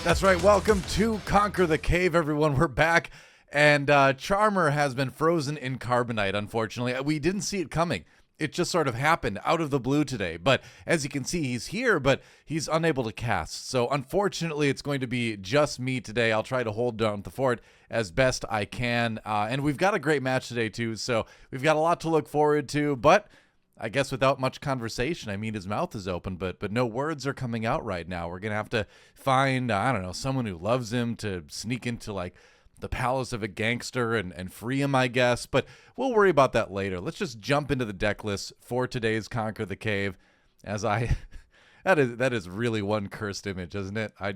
That's right. Welcome to Conquer the Cave, everyone. We're back, and Charmer has been frozen in carbonite, unfortunately. We didn't see it coming. It just sort of happened out of the blue today. But as you can see, he's here, but he's unable to cast. So unfortunately, it's going to be just me today. I'll try to hold down the fort as best I can. And we've got a great match today, too. So we've got a lot to look forward to. But I guess without much conversation, I mean, his mouth is open, but no words are coming out right now. We're going to have to find, I don't know, someone who loves him to sneak into, like, the palace of a gangster and free him, I guess. But we'll worry about that later. Let's just jump into the deck list for today's Conquer the Cave. That is really one cursed image, isn't it? I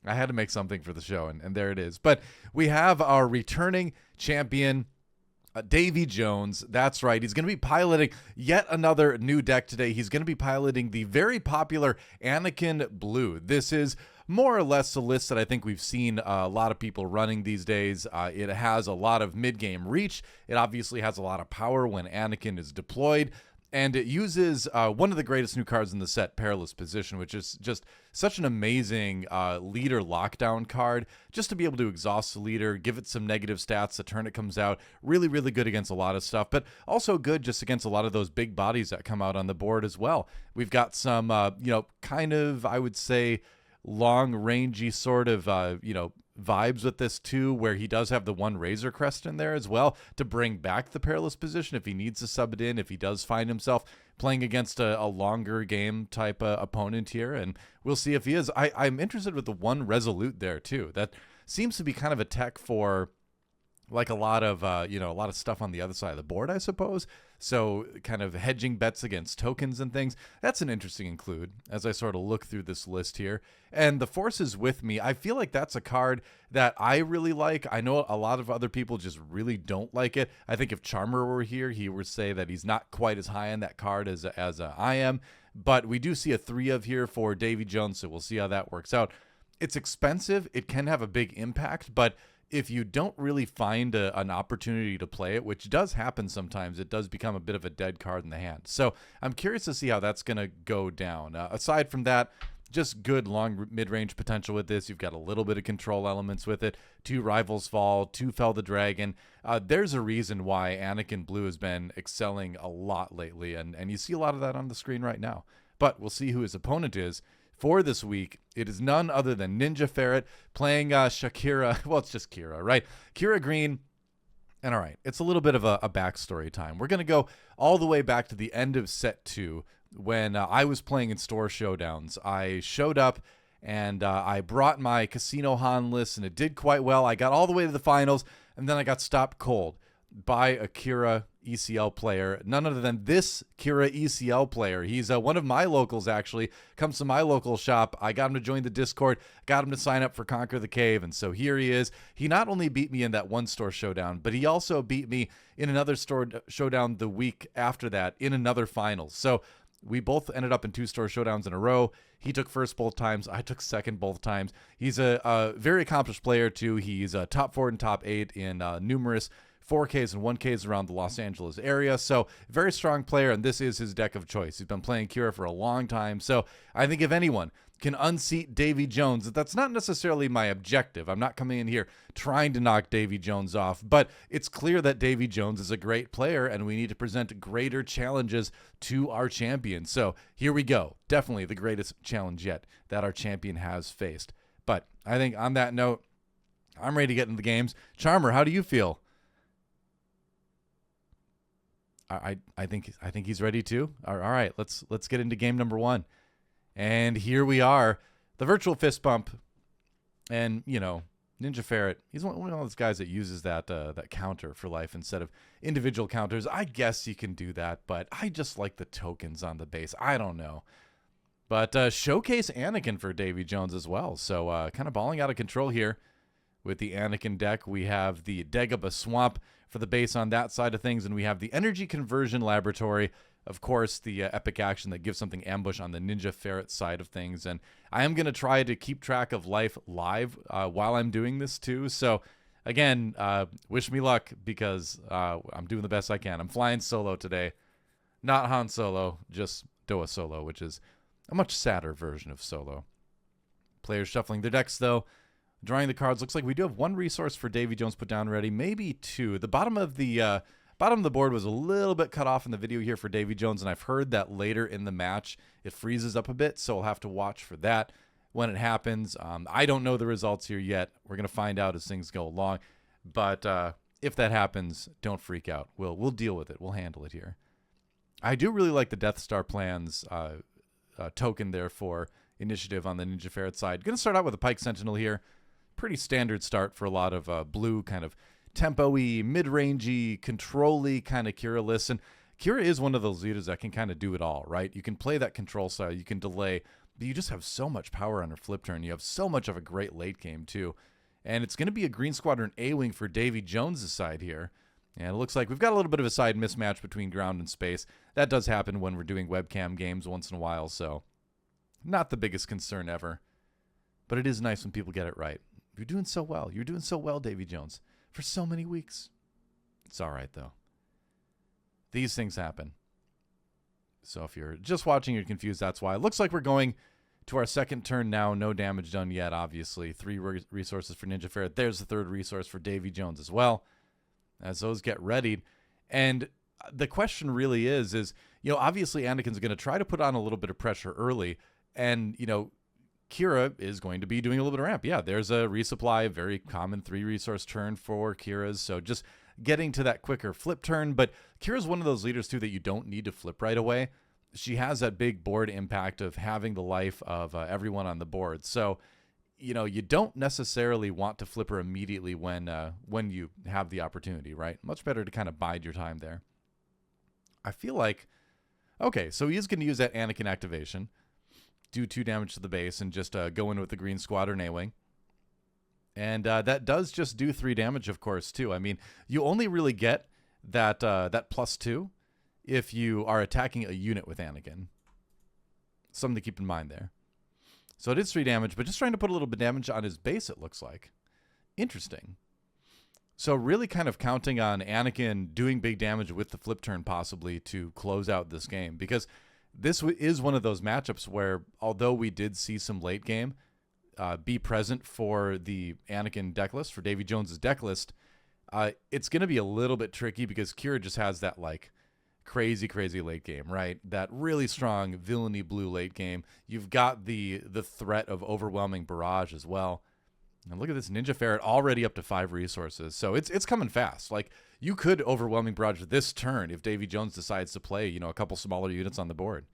had to make something for the show, and there it is. But we have our returning champion, DaveyJonez. That's right. He's going to be piloting yet another new deck today. He's going to be piloting the very popular Anakin Blue. This is more or less the list that I think we've seen a lot of people running these days. It has a lot of mid-game reach. It obviously has a lot of power when Anakin is deployed. And it uses one of the greatest new cards in the set, Perilous Position, which is just such an amazing leader lockdown card. Just to be able to exhaust the leader, give it some negative stats the turn it comes out. Really, really good against a lot of stuff, but also good just against a lot of those big bodies that come out on the board as well. We've got some, kind of, I would say, long-rangey sort of, vibes with this too, where he does have the one Razor Crest in there as well to bring back the Perilous Position if he needs to sub it in, if he does find himself playing against a longer game type opponent here. And we'll see if he is. I'm interested with the one Resolute there too. That seems to be kind of a tech for like a lot of stuff on the other side of the board, I suppose. So kind of hedging bets against tokens and things. That's an interesting include as I sort of look through this list here. And the Force is with me. I feel like that's a card that I really like. I know a lot of other people just really don't like it. I think if Charmer were here, he would say that he's not quite as high on that card as I am. But we do see a 3 of here for DaveyJonez, so we'll see how that works out. It's expensive. It can have a big impact, but if you don't really find an opportunity to play it, which does happen sometimes, it does become a bit of a dead card in the hand. So I'm curious to see how that's going to go down. Aside from that, just good long mid-range potential with this. You've got a little bit of control elements with it. 2 Rivals Fall, 2 Fell the Dragon. There's a reason why Anakin Blue has been excelling a lot lately, and you see a lot of that on the screen right now. But we'll see who his opponent is. For this week, it is none other than NinjaFerret playing Qi'Ra. Well, it's just Qi'Ra, right? Qi'Ra Green. And all right, it's a little bit of a backstory time. We're going to go all the way back to the end of set 2 when I was playing in store showdowns. I showed up and I brought my Casino Han list, and it did quite well. I got all the way to the finals, and then I got stopped cold by a Qi'Ra ECL player, none other than this Qi'Ra ECL player. He's one of my locals, actually, comes to my local shop. I got him to join the Discord, got him to sign up for Conquer the Cave, and so here he is. He not only beat me in that one store showdown, but he also beat me in another store showdown the week after that in another finals. So we both ended up in 2 store showdowns in a row. He took first both times. I took second both times. He's a very accomplished player, too. He's top 4 and top 8 in numerous 4Ks and 1Ks around the Los Angeles area. So very strong player, and this is his deck of choice. He's been playing Qi'Ra for a long time. So I think if anyone can unseat DaveyJonez, that's not necessarily my objective. I'm not coming in here trying to knock DaveyJonez off, but it's clear that DaveyJonez is a great player, and we need to present greater challenges to our champion. So here we go. Definitely the greatest challenge yet that our champion has faced. But I think on that note, I'm ready to get into the games. Charmer, how do you feel? I think he's ready too. All right, let's get into game number 1. And here we are, the virtual fist bump. And, NinjaFerret, he's one of those guys that uses that counter for life instead of individual counters. I guess you can do that, but I just like the tokens on the base. I don't know. But showcase Anakin for DaveyJonez as well. So kind of balling out of control here with the Anakin deck. We have the Dagobah Swamp for the base on that side of things, and we have the Energy Conversion Laboratory, of course, the epic action that gives something ambush on the NinjaFerret side of things. And I am going to try to keep track of life live while I'm doing this too. So again, wish me luck, because I'm doing the best I can. I'm flying solo today, not Han Solo, just Doa Solo, which is a much sadder version of Solo. Players shuffling their decks, though. Drawing the cards. Looks like we do have one resource for DaveyJonez put down already. Maybe two. The bottom of the board was a little bit cut off in the video here for DaveyJonez, and I've heard that later in the match it freezes up a bit, so we'll have to watch for that when it happens. I don't know the results here yet. We're going to find out as things go along. But if that happens, don't freak out. We'll deal with it. We'll handle it here. I do really like the Death Star plans token there for initiative on the NinjaFerret side. Going to start out with a Pike Sentinel here. Pretty standard start for a lot of blue kind of tempo-y, mid-rangey, control-y kind of Qi'Ra lists. And Qi'Ra is one of those leaders that can kind of do it all, right? You can play that control style, you can delay, but you just have so much power on her flip turn. You have so much of a great late game, too. And it's going to be a Green Squadron A-Wing for DaveyJonez' side here. And it looks like we've got a little bit of a side mismatch between ground and space. That does happen when we're doing webcam games once in a while, so not the biggest concern ever. But it is nice when people get it right. You're doing so well. You're doing so well, DaveyJonez, for so many weeks. It's all right, though. These things happen. So if you're just watching, you're confused, that's why. It looks like we're going to our second turn now. No damage done yet, obviously. 3 resources for NinjaFerret. There's the third resource for DaveyJonez as well, as those get readied. And the question really is, obviously Anakin's going to try to put on a little bit of pressure early. And, Qi'Ra is going to be doing a little bit of ramp. Yeah, there's a resupply, a very common 3-resource turn for Qi'Ras. So just getting to that quicker flip turn. But Qi'Ra's one of those leaders, too, that you don't need to flip right away. She has that big board impact of having the life of everyone on the board. So, you don't necessarily want to flip her immediately when you have the opportunity, right? Much better to kind of bide your time there. I feel like, okay, so he is going to use that Anakin activation. Do 2 damage to the base and just go in with the Green Squadron A-Wing. And that does just do 3 damage, of course, too. I mean, you only really get that +2 if you are attacking a unit with Anakin. Something to keep in mind there. So it is 3 damage, but just trying to put a little bit of damage on his base, it looks like. Interesting. So really kind of counting on Anakin doing big damage with the flip turn possibly to close out this game. Because this is one of those matchups where, although we did see some late game be present for the Anakin deck list, for DaveyJonez' deck list, it's going to be a little bit tricky because Qi'Ra just has that, like, crazy late game, right? That really strong villainy blue late game. You've got the threat of overwhelming barrage as well. And look at this NinjaFerret already up to 5 resources. So it's coming fast. Like, you could overwhelming barrage this turn if DaveyJonez decides to play, a couple smaller units on the board.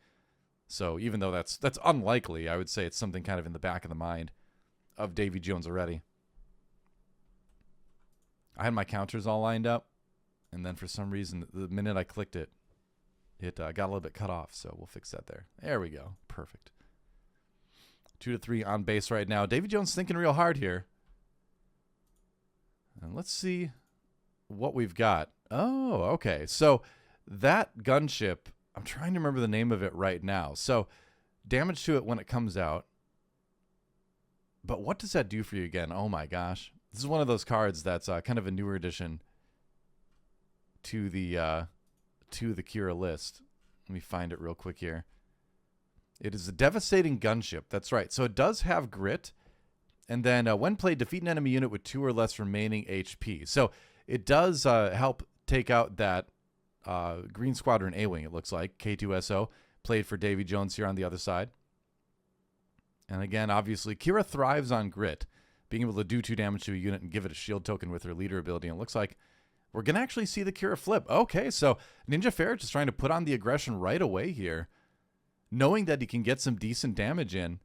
So even though that's unlikely, I would say it's something kind of in the back of the mind of DaveyJonez already. I had my counters all lined up, and then for some reason, the minute I clicked it, it got a little bit cut off. So we'll fix that there. There we go. Perfect. 2 to 3 on base right now. DaveyJonez thinking real hard here. And let's see what we've got. Oh, okay. So that gunship, I'm trying to remember the name of it right now. So damage to it when it comes out. But what does that do for you again? Oh my gosh. This is one of those cards that's kind of a newer addition to the Qi'Ra list. Let me find it real quick here. It is a devastating gunship. That's right. So it does have grit. And then when played, defeat an enemy unit with 2 or less remaining HP. So it does help take out that Green Squadron A-Wing, it looks like. K2SO, played for DaveyJonez here on the other side. And again, obviously, Qi'Ra thrives on grit. Being able to do 2 damage to a unit and give it a shield token with her leader ability. And it looks like we're going to actually see the Qi'Ra flip. Okay, so NinjaFerret just trying to put on the aggression right away here, knowing that he can get some decent damage in.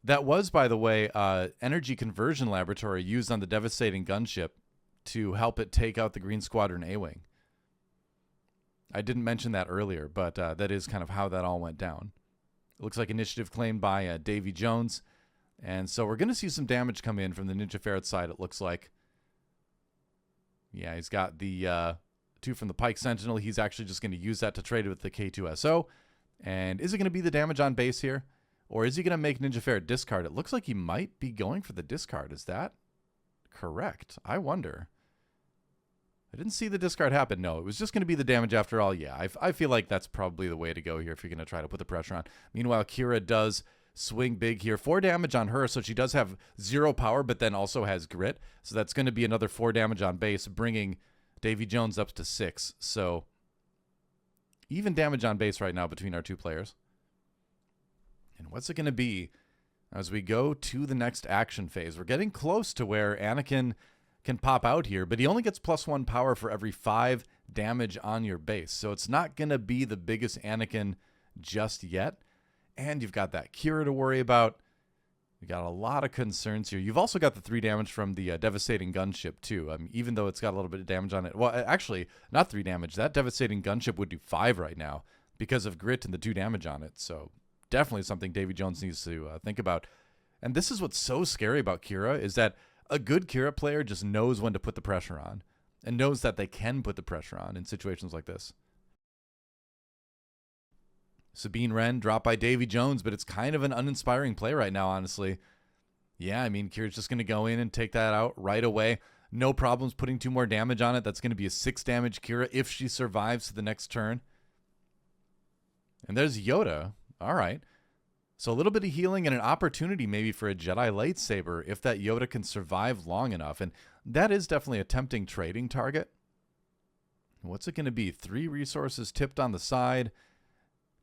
That was, by the way, energy conversion laboratory used on the devastating gunship to help it take out the Green Squadron A-Wing. I didn't mention that earlier, but that is kind of how that all went down. It looks like initiative claimed by DaveyJonez. And so we're going to see some damage come in from the NinjaFerret side, it looks like. Yeah, he's got the 2 from the Pike Sentinel. He's actually just going to use that to trade it with the K2SO. And is it going to be the damage on base here? Or is he going to make NinjaFerret discard? It looks like he might be going for the discard. Is that correct? I wonder. I didn't see the discard happen. No, it was just going to be the damage after all. Yeah, I feel like that's probably the way to go here if you're going to try to put the pressure on. Meanwhile, Qi'Ra does swing big here. 4 damage on her, so she does have 0 power, but then also has grit. So that's going to be another 4 damage on base, bringing DaveyJonez up to 6. So even damage on base right now between our two players. And what's it going to be as we go to the next action phase? We're getting close to where Anakin can pop out here, but he only gets +1 power for every 5 damage on your base. So it's not going to be the biggest Anakin just yet. And you've got that Qi'Ra to worry about. We got a lot of concerns here. You've also got the 3 damage from the devastating gunship too. Even though it's got a little bit of damage on it. Well, actually, not 3 damage. That devastating gunship would do 5 right now because of grit and the 2 damage on it. So definitely something DaveyJonez needs to think about. And this is what's so scary about Qi'Ra, is that a good Qi'Ra player just knows when to put the pressure on and knows that they can put the pressure on in situations like this. Sabine Wren dropped by DaveyJonez, but it's kind of an uninspiring play right now, honestly. Yeah, I mean, Qi'Ra's just going to go in and take that out right away. No problems putting 2 more damage on it. That's going to be a 6 damage Qi'Ra if she survives to the next turn. And there's Yoda. All right. So a little bit of healing and an opportunity maybe for a Jedi lightsaber if that Yoda can survive long enough. And that is definitely a tempting trading target. What's it going to be? 3 resources tipped on the side.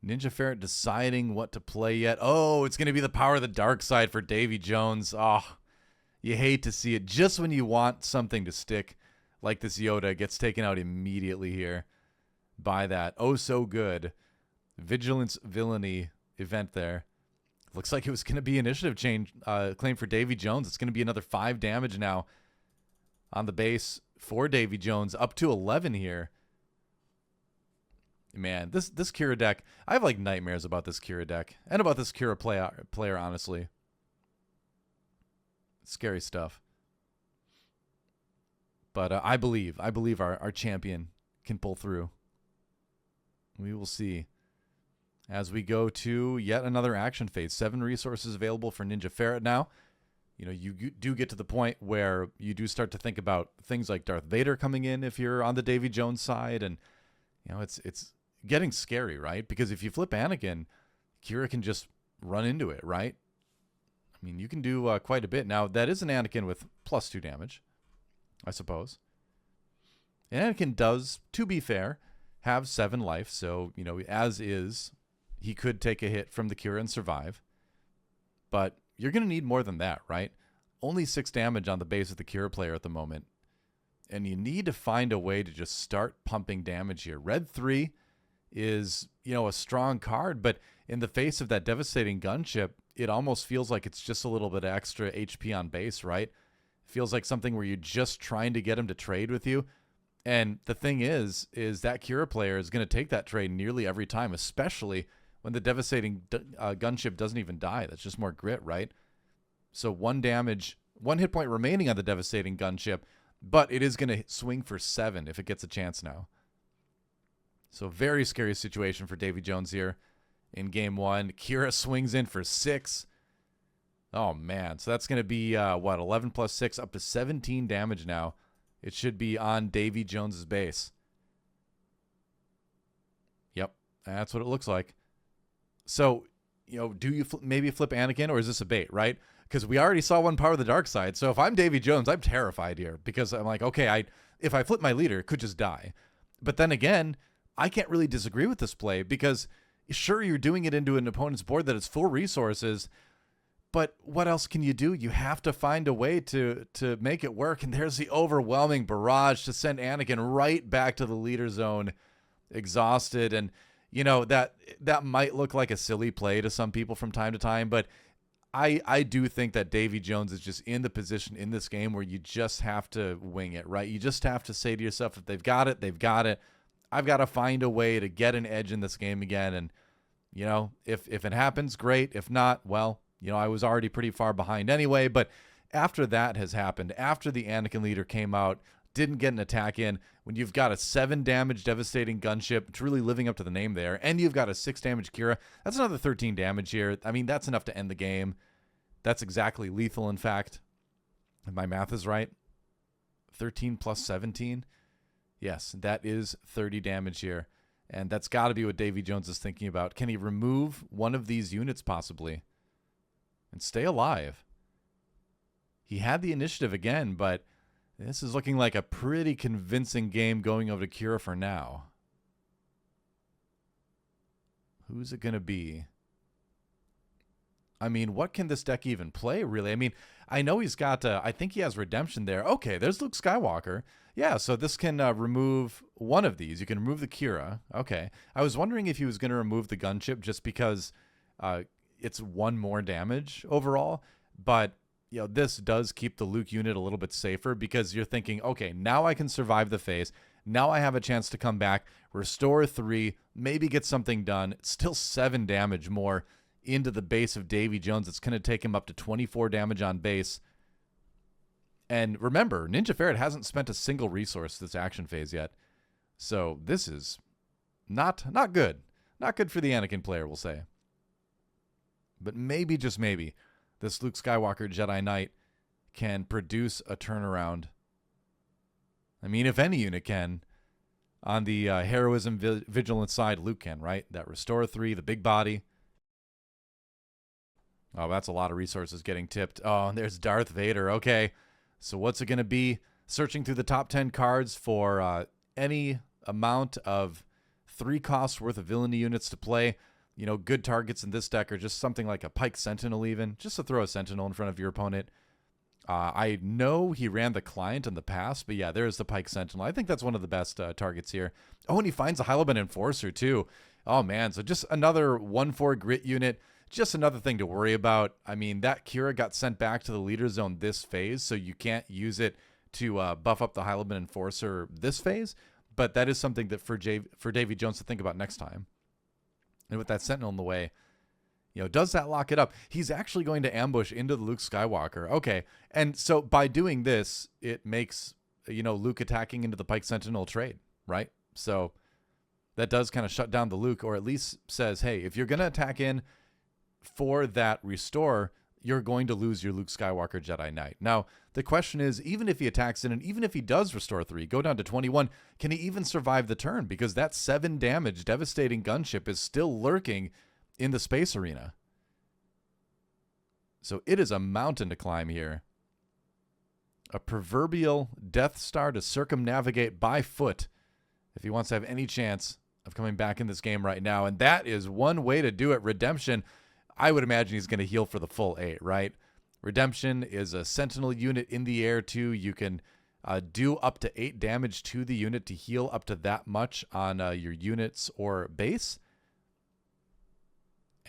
NinjaFerret deciding what to play yet. Oh, it's going to be the power of the dark side for DaveyJonez. Oh, you hate to see it. Just when you want something to stick, like this Yoda gets taken out immediately here by that oh so good vigilance villainy event there. Looks like it was going to be initiative change claim for DaveyJonez. It's going to be another 5 damage now on the base for DaveyJonez, up to 11 here. Man, this Qi'Ra deck, I have like nightmares about this Qi'Ra deck and about this Qi'Ra player, honestly. Scary stuff. But I believe our champion can pull through. We will see. As we go to yet another action phase. 7 resources available for NinjaFerret now. You know, you do get to the point where you do start to think about things like Darth Vader coming in if you're on the DaveyJonez side. And, you know, it's getting scary, right? Because if you flip Anakin, Qi'Ra can just run into it, right? I mean, you can do quite a bit. Now, that is an Anakin with +2 damage, I suppose. And Anakin does, to be fair, have 7 life. So, you know, as is, he could take a hit from the Qi'Ra and survive. But you're going to need more than that, right? Only 6 damage on the base of the Qi'Ra player at the moment. And you need to find a way to just start pumping damage here. Red 3 is, you know, a strong card, but in the face of that devastating gunship, it almost feels like it's just a little bit of extra HP on base, right? It feels like something where you're just trying to get him to trade with you. And the thing is that Qi'Ra player is going to take that trade nearly every time, especially when the devastating gunship doesn't even die. That's just more grit, right? So 1 damage, 1 hit point remaining on the devastating gunship, but it is going to swing for 7 if it gets a chance now. So very scary situation for DaveyJonez here in game 1. Qi'Ra swings in for 6. Oh, man. So that's going to be, 11 plus 6, up to 17 damage now. It should be on DaveyJonez's base. Yep, that's what it looks like. So, you know, do you maybe flip Anakin, or is this a bait, right? Because we already saw 1 power of the dark side. So if I'm DaveyJonez, I'm terrified here because I'm like, okay, if I flip my leader, it could just die. But then again, I can't really disagree with this play because sure, you're doing it into an opponent's board that is full resources, but what else can you do? You have to find a way to make it work. And there's the overwhelming barrage to send Anakin right back to the leader zone, exhausted. And, you know, that might look like a silly play to some people from time to time, but I do think that DaveyJonez is just in the position in this game where you just have to wing it, right? You just have to say to yourself, if they've got it, they've got it. I've got to find a way to get an edge in this game again. And, you know, if it happens, great. If not, well, you know, I was already pretty far behind anyway. But after that has happened, after the Anakin leader came out, didn't get an attack in, when you've got a 7 damage devastating gunship, it's really living up to the name there, and you've got a 6 damage Qi'Ra, that's another 13 damage here. I mean, that's enough to end the game. That's exactly lethal, in fact. If my math is right. 13 plus 17. Yes, that is 30 damage here. And that's got to be what DaveyJonez is thinking about. Can he remove one of these units possibly? and stay alive. He had the initiative again, but this is looking like a pretty convincing game going over to Qi'Ra for now. Who's it going to be? I mean, what can this deck even play, really? I mean, I know he's got, I think he has Redemption there. Okay, there's Luke Skywalker. Yeah, so this can remove one of these. You can remove the Qi'Ra. Okay. I was wondering if he was going to remove the gunship just because it's one more damage overall. But, you know, this does keep the Luke unit a little bit safer because you're thinking, okay, now I can survive the phase. Now I have a chance to come back, restore 3, maybe get something done. It's still 7 damage more into the base of DaveyJonez. It's going to take him up to 24 damage on base. And remember, NinjaFerret hasn't spent a single resource this action phase yet. So this is not good. Not good for the Anakin player, we'll say. But maybe, just maybe, this Luke Skywalker Jedi Knight can produce a turnaround. I mean, if any unit can. On the heroism vigilance side, Luke can, right? That restore 3, the big body. Oh, that's a lot of resources getting tipped. Oh, and there's Darth Vader. Okay, so what's it going to be? Searching through the top 10 cards for any amount of 3 costs worth of villainy units to play. You know, good targets in this deck are just something like a Pike Sentinel even, just to throw a Sentinel in front of your opponent. I know he ran the Client in the past, but yeah, there's the Pike Sentinel. I think that's one of the best targets here. Oh, and he finds a Hylobin Enforcer too. Oh man, so just another 1/4 grit unit. Just another thing to worry about. I mean, that Qi'Ra got sent back to the leader zone this phase, so you can't use it to buff up the Hylobin Enforcer this phase. But that is something that for DaveyJonez to think about next time. And with that Sentinel in the way, you know, does that lock it up? He's actually going to ambush into the Luke Skywalker. Okay, and so by doing this, it makes, you know, Luke attacking into the Pike Sentinel trade, right? So that does kind of shut down the Luke, or at least says, hey, if you're going to attack in for that restore, you're going to lose your Luke Skywalker Jedi Knight. Now, the question is, even if he attacks in, and even if he does restore 3, go down to 21, can he even survive the turn? Because that 7 damage devastating gunship is still lurking in the space arena. So it is a mountain to climb here. A proverbial Death Star to circumnavigate by foot if he wants to have any chance of coming back in this game right now. And that is one way to do it. Redemption, I would imagine he's going to heal for the full 8, right? Redemption is a Sentinel unit in the air too. You can do up to 8 damage to the unit to heal up to that much on your units or base.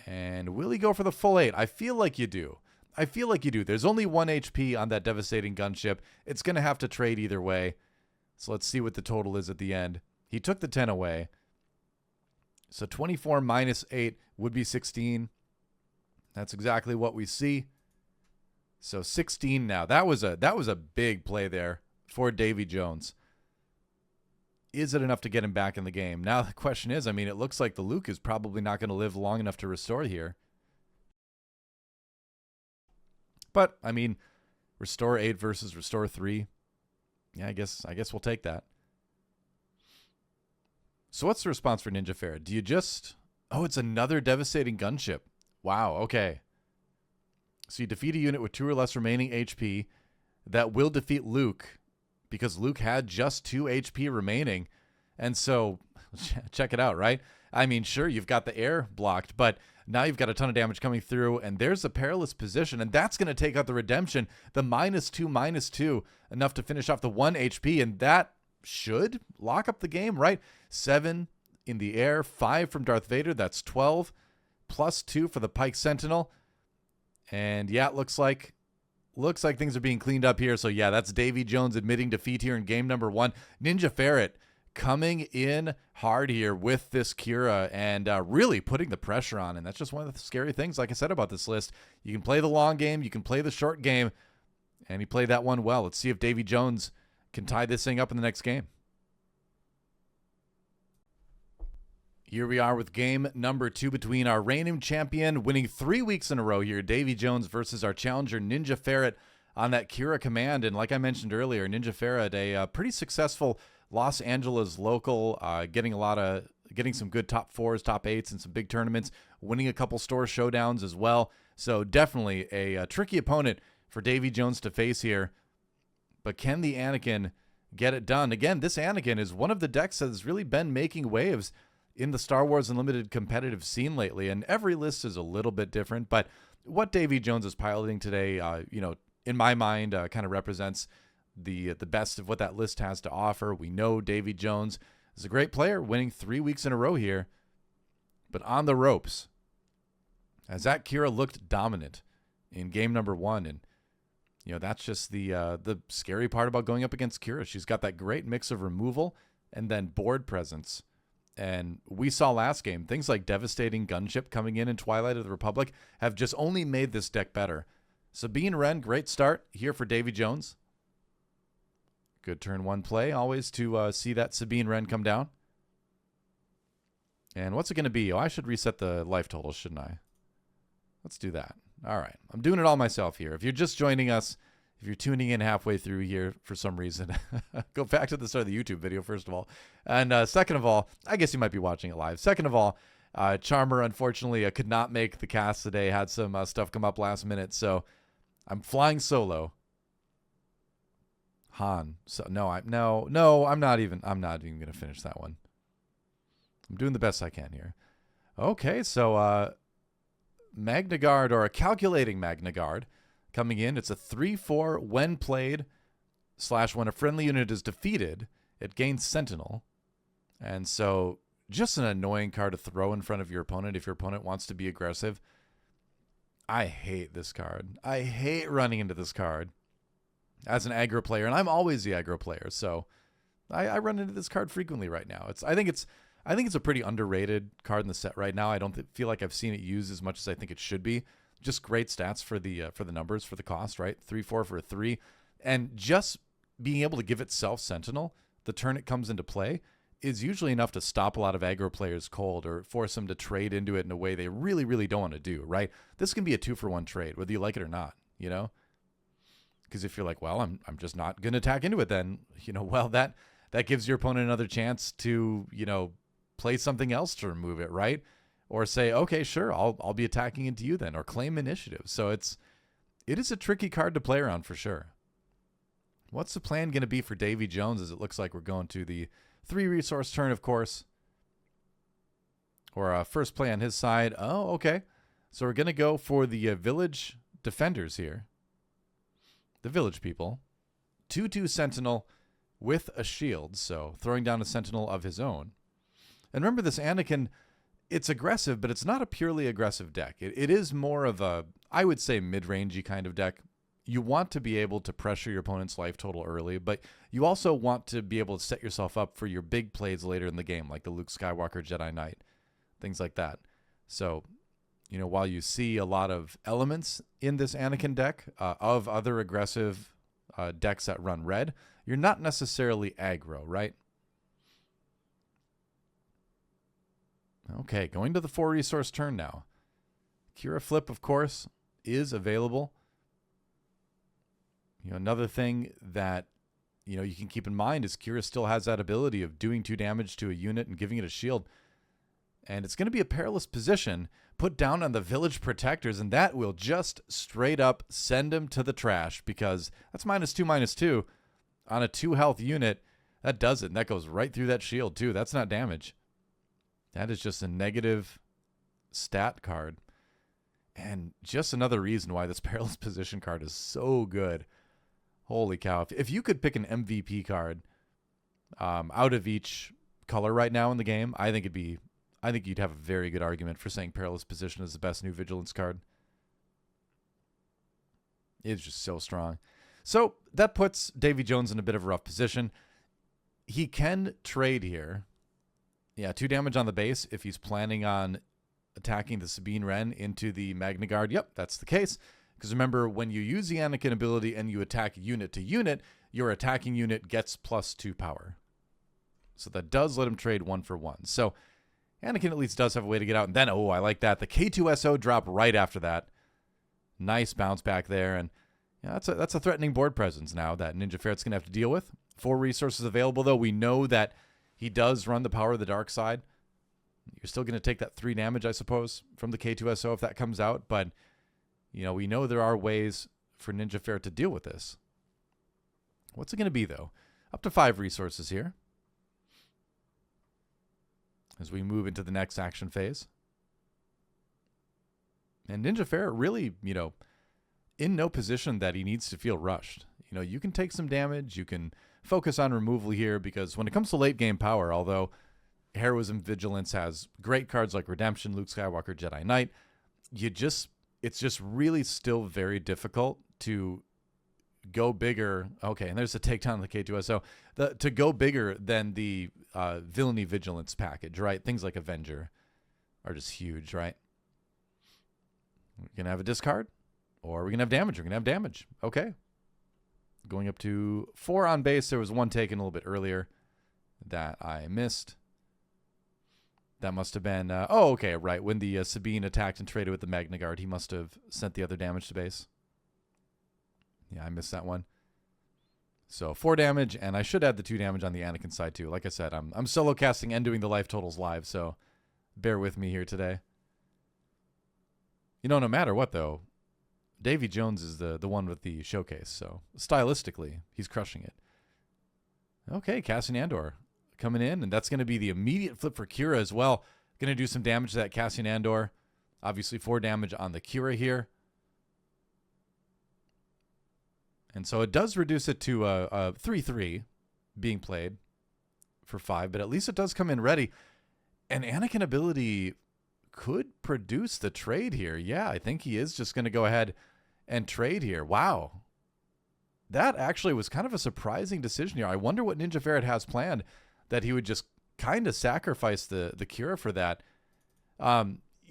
And will he go for the full 8? I feel like you do. I feel like you do. There's only 1 HP on that devastating gunship. It's going to have to trade either way. So let's see what the total is at the end. He took the 10 away. So 24 minus 8 would be 16. That's exactly what we see. So 16 now. That was a big play there for DaveyJonez. Is it enough to get him back in the game? Now the question is, I mean, it looks like the Luke is probably not going to live long enough to restore here. But I mean, restore 8 versus restore 3. Yeah, I guess we'll take that. So what's the response for NinjaFerret? Do you just... Oh, it's another devastating gunship. Wow, okay. So you defeat a unit with 2 or less remaining HP that will defeat Luke because Luke had just 2 HP remaining. And so, check it out, right? I mean, sure, you've got the air blocked, but now you've got a ton of damage coming through, and there's a perilous position, and that's going to take out the Redemption, the -2/-2, enough to finish off the 1 HP, and that should lock up the game, right? 7 in the air, 5 from Darth Vader, that's 12, plus 2 for the Pike Sentinel. And yeah, it looks like things are being cleaned up here. So yeah, that's DaveyJonez admitting defeat here in game number 1. NinjaFerret coming in hard here with this Qi'Ra and really putting the pressure on. And that's just one of the scary things, like I said, about this list. You can play the long game, you can play the short game, and he played that one well. Let's see if DaveyJonez can tie this thing up in the next game. Here we are with game number 2 between our reigning champion, winning 3 weeks in a row here, DaveyJonez, versus our challenger, NinjaFerret, on that Qi'Ra command. And like I mentioned earlier, NinjaFerret, a pretty successful Los Angeles local, getting some good top 4s, top 8s, and some big tournaments, winning a couple store showdowns as well. So definitely a tricky opponent for DaveyJonez to face here. But can the Anakin get it done? Again, this Anakin is one of the decks that has really been making waves in the Star Wars Unlimited competitive scene lately, and every list is a little bit different. But what DaveyJonez is piloting today, in my mind, kind of represents the best of what that list has to offer. We know DaveyJonez is a great player, winning 3 weeks in a row here, but on the ropes, as that Qi'Ra looked dominant in game number 1, and that's just the scary part about going up against Qi'Ra. She's got that great mix of removal and then board presence. And we saw last game, things like Devastating Gunship coming in Twilight of the Republic have just only made this deck better. Sabine Wren, great start here for DaveyJonez. Good turn 1 play, always to see that Sabine Wren come down. And what's it going to be? Oh, I should reset the life totals, shouldn't I? Let's do that. All right. I'm doing it all myself here. If you're just joining us, if you're tuning in halfway through here for some reason, go back to the start of the YouTube video, first of all. And second of all, I guess you might be watching it live. Second of all, Charmer, unfortunately, could not make the cast today. Had some stuff come up last minute. So I'm flying solo. Han. So I'm not even going to finish that one. I'm doing the best I can here. Okay, so Magna Guard, or a calculating Magna Guard, coming in. It's a 3/4 when played / when a friendly unit is defeated, it gains Sentinel. And so just an annoying card to throw in front of your opponent if your opponent wants to be aggressive. I hate this card. I hate running into this card as an aggro player, and I'm always the aggro player, so I run into this card frequently right now. I think it's a pretty underrated card in the set right now. I don't feel like I've seen it used as much as I think it should be. Just great stats for the numbers, for the cost, right? 3/4 for a 3. And just being able to give itself Sentinel the turn it comes into play is usually enough to stop a lot of aggro players cold or force them to trade into it in a way they really, really don't want to do, right? This can be a 2-for-1 trade, whether you like it or not, Because if you're like, well, I'm just not going to attack into it then, well, that gives your opponent another chance to, play something else to remove it, right? Or say, okay, sure, I'll be attacking into you then, or claim initiative. So it is a tricky card to play around for sure. What's the plan going to be for DaveyJonez, as it looks like we're going to the 3-resource turn, of course. Or first play on his side. Oh, okay. So we're going to go for the village defenders here. The village people. 2/2 Sentinel with a shield, so throwing down a Sentinel of his own. And remember, this Anakin, it's aggressive, but it's not a purely aggressive deck. It is more of a, I would say, mid-rangey kind of deck. You want to be able to pressure your opponent's life total early, but you also want to be able to set yourself up for your big plays later in the game, like the Luke Skywalker Jedi Knight, things like that. So, while you see a lot of elements in this Anakin deck of other aggressive decks that run red, you're not necessarily aggro, right? Okay, going to the 4-resource turn now. Qi'Ra Flip, of course, is available. Another thing that, you can keep in mind is Qi'Ra still has that ability of doing 2 damage to a unit and giving it a shield. And it's going to be a perilous position put down on the village protectors, and that will just straight up send him to the trash, because that's -2/-2 on a 2-health unit. That does it, and that goes right through that shield too. That's not damage. That is just a negative stat card. And just another reason why this perilous position card is so good. Holy cow. If you could pick an MVP card out of each color right now in the game, I think you'd have a very good argument for saying Perilous Position is the best new Vigilance card. It's just so strong. So that puts DaveyJonez in a bit of a rough position. He can trade here. Yeah, 2 damage on the base if he's planning on attacking the Sabine Wren into the Magna Guard. Yep, that's the case. Because remember, when you use the Anakin ability and you attack unit to unit, your attacking unit gets +2 power. So that does let him trade 1-for-1. So Anakin at least does have a way to get out. And then, I like that. The K2SO drop right after that. Nice bounce back there. And that's a threatening board presence now that NinjaFerret's going to have to deal with. 4 resources available, though. We know that he does run the power of the dark side. You're still going to take that 3 damage, I suppose, from the K2SO if that comes out. But we know there are ways for NinjaFerret to deal with this. What's it going to be, though? Up to 5 resources here as we move into the next action phase. And NinjaFerret really, in no position that he needs to feel rushed. You can take some damage. You can focus on removal here because when it comes to late game power, although Heroism Vigilance has great cards like Redemption, Luke Skywalker, Jedi Knight, it's just really still very difficult to go bigger. Okay, and there's a takedown on the K2SO. To go bigger than the Villainy Vigilance package, right? Things like Avenger are just huge, right? We're going to have a discard, or we're going to have damage. We're going to have damage. Okay. Going up to 4 on base. There was one taken a little bit earlier that I missed. That must have been... okay, right. When the Sabine attacked and traded with the Magna Guard, he must have sent the other damage to base. Yeah, I missed that one. So 4 damage, and I should add the 2 damage on the Anakin side too. Like I said, I'm solo casting and doing the life totals live, so bear with me here today. No matter what, though, DaveyJonez is the one with the showcase, so stylistically, he's crushing it. Okay, Cassian Andor coming in, and that's going to be the immediate flip for Qi'Ra as well. Going to do some damage to that Cassian Andor. Obviously, 4 damage on the Qi'Ra here. And so it does reduce it to a 3/3 being played for 5, but at least it does come in ready. And Anakin ability could produce the trade here. Yeah, I think he is just going to go ahead and trade here. Wow. That actually was kind of a surprising decision here. I wonder what NinjaFerret has planned, that he would just kind of sacrifice the Qi'Ra for that.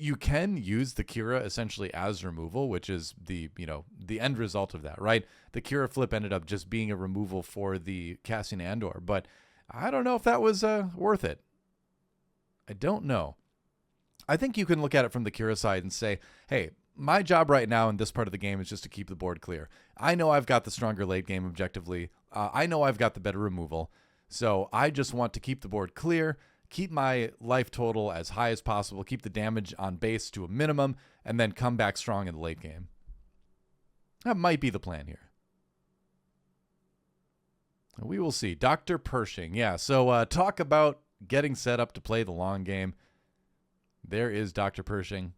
You can use the Qi'Ra essentially as removal, which is the end result of that, right? The Qi'Ra flip ended up just being a removal for the Cassian Andor, but I don't know if that was worth it. I don't know. I think you can look at it from the Qi'Ra side and say, hey, my job right now in this part of the game is just to keep the board clear. I know I've got the stronger late game objectively. I know I've got the better removal. So I just want to keep the board clear, keep my life total as high as possible, keep the damage on base to a minimum, and then come back strong in the late game. That might be the plan here. We will see. Dr. Pershing. Yeah, so talk about getting set up to play the long game. There is Dr. Pershing.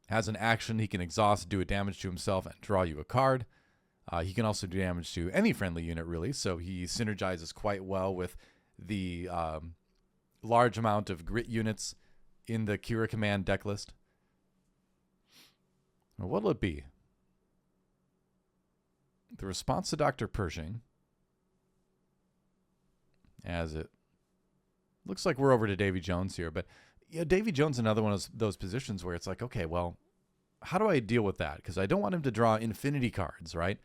Has an action. He can exhaust, do a damage to himself, and draw you a card. He can also do damage to any friendly unit, really, so he synergizes quite well with the large amount of grit units in the Qi'Ra command deck list. Now, what'll it be? The response to Dr. Pershing, as it looks like we're over to DaveyJonez here, but DaveyJonez another one of those positions where it's like, okay, well, how do I deal with that? Because I don't want him to draw infinity cards, right?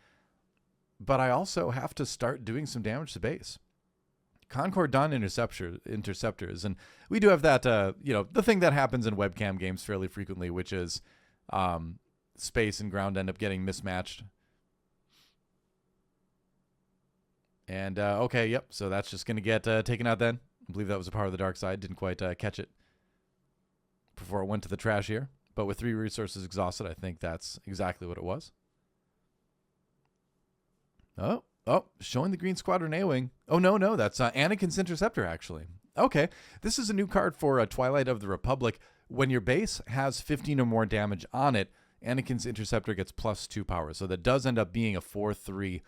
But I also have to start doing some damage to base. Concord Dawn interceptors, and we do have that, the thing that happens in webcam games fairly frequently, which is space and ground end up getting mismatched. And, okay, yep, so that's just going to get taken out then. I believe that was a power of the dark side. Didn't quite catch it before it went to the trash here. But with 3 resources exhausted, I think that's exactly what it was. Oh, showing the Green Squadron A-Wing. Oh, no, that's Anakin's Interceptor, actually. Okay, this is a new card for Twilight of the Republic. When your base has 15 or more damage on it, Anakin's Interceptor gets +2 power. So that does end up being a 4/3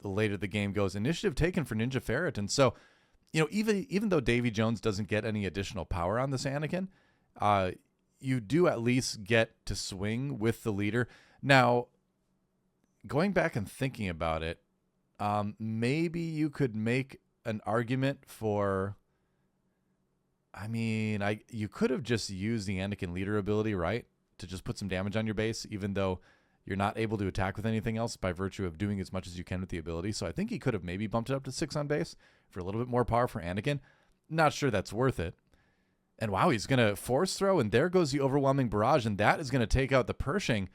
the later the game goes. Initiative taken for NinjaFerret. And so, even though DaveyJonez doesn't get any additional power on this Anakin, you do at least get to swing with the leader. Now, going back and thinking about it, maybe you could make an argument for... you could have just used the Anakin leader ability, right? To just put some damage on your base, even though you're not able to attack with anything else by virtue of doing as much as you can with the ability. So I think he could have maybe bumped it up to 6 on base for a little bit more power for Anakin. Not sure that's worth it. And wow, he's going to force throw, and there goes the overwhelming barrage, and that is going to take out the Pershing.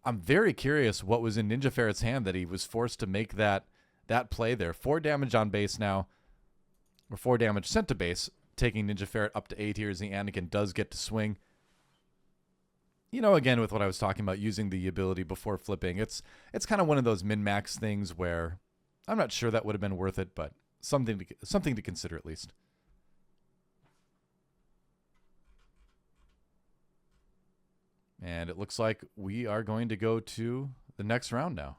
I'm very curious what was in NinjaFerret's hand that he was forced to make that play there. 4 damage on base now, or 4 damage sent to base, taking NinjaFerret up to 8 here as the Anakin does get to swing. Again, with what I was talking about, using the ability before flipping, it's kind of one of those min-max things where I'm not sure that would have been worth it, but something to consider at least. And it looks like we are going to go to the next round now.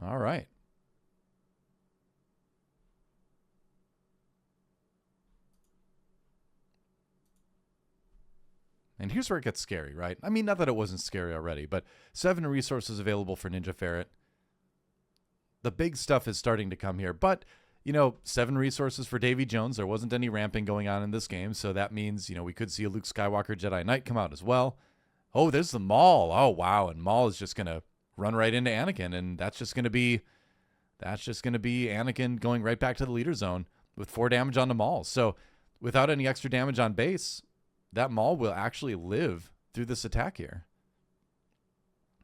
All right. And here's where it gets scary, right? I mean, not that it wasn't scary already, but 7 resources available for NinjaFerret. The big stuff is starting to come here, but 7 resources for DaveyJonez. There wasn't any ramping going on in this game, so that means, we could see a Luke Skywalker Jedi Knight come out as well. Oh, there's the Maul. Oh, wow. And Maul is just going to run right into Anakin, and that's just going to be Anakin going right back to the leader zone with 4 damage on the Maul. So without any extra damage on base, that Maul will actually live through this attack here.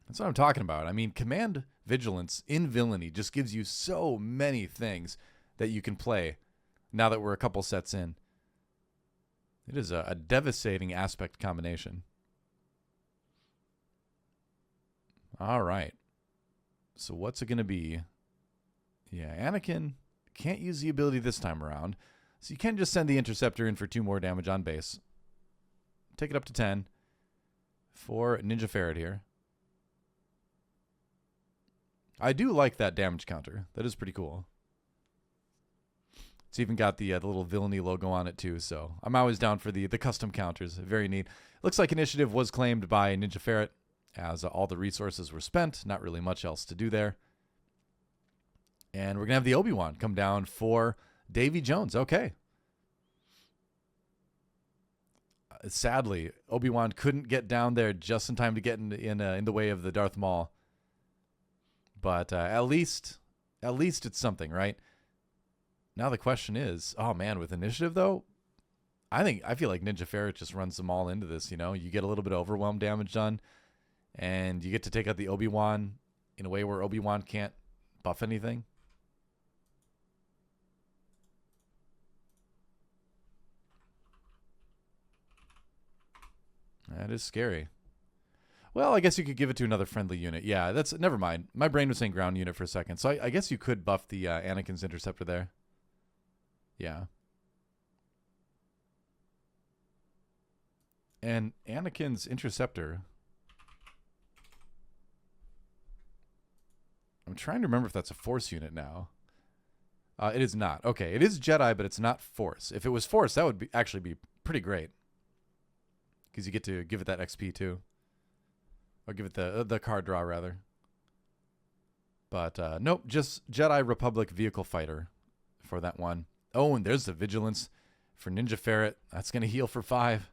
That's what I'm talking about. I mean, Command Vigilance in Villainy just gives you so many things that you can play now that we're a couple sets in. It is a devastating aspect combination. All right. So what's it going to be? Yeah, Anakin can't use the ability this time around. So you can just send the Interceptor in for 2 more damage on base. Take it up to 10 for NinjaFerret here. I do like that damage counter. That is pretty cool. It's even got the little villainy logo on it too, so I'm always down for the custom counters. Very neat. Looks like initiative was claimed by NinjaFerret as all the resources were spent. Not really much else to do there. And we're going to have the Obi-Wan come down for DaveyJonez. Okay. Sadly, Obi-Wan couldn't get down there just in time to get in the way of the Darth Maul. But at least it's something, right? Now the question is, oh man, with initiative though, I feel like NinjaFerret just runs them all into this. You get a little bit of overwhelm damage done, and you get to take out the Obi-Wan in a way where Obi-Wan can't buff anything. That is scary. Well, I guess you could give it to another friendly unit. Yeah, never mind. My brain was saying ground unit for a second. So I guess you could buff the Anakin's Interceptor there. Yeah. And Anakin's Interceptor, I'm trying to remember if that's a Force unit now. It is not. Okay, it is Jedi, but it's not Force. If it was Force, that would actually be pretty great. Because you get to give it that XP too. Or give it the card draw, rather. But nope, just Jedi Republic Vehicle Fighter for that one. Oh, and there's the Vigilance for NinjaFerret. That's going to heal for 5.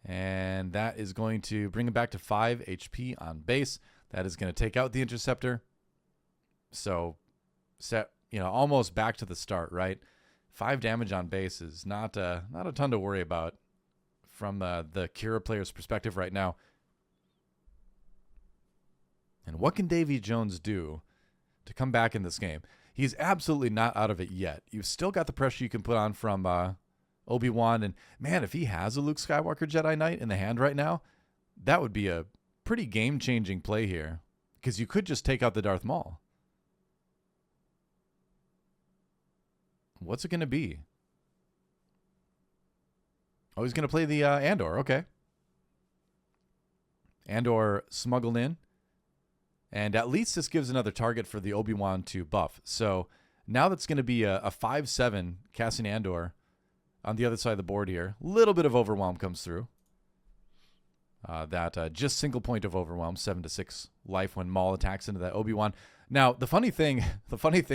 And that is going to bring him back to 5 HP on base. That is going to take out the Interceptor. So, almost back to the start, right? 5 damage on base is not a ton to worry about from the Qi'Ra player's perspective right now. And what can DaveyJonez do to come back in this game? He's absolutely not out of it yet. You've still got the pressure you can put on from Obi-Wan. And, man, if he has a Luke Skywalker Jedi Knight in the hand right now, that would be a pretty game-changing play here. Because you could just take out the Darth Maul. What's it going to be? Oh, he's going to play the Andor. Okay. Andor smuggled in. And at least this gives another target for the Obi-Wan to buff. So now that's going to be a 5/7 Cassian Andor on the other side of the board here. A little bit of overwhelm comes through. Just single point of overwhelm, 7-6 life when Maul attacks into that Obi-Wan. Now, the funny thing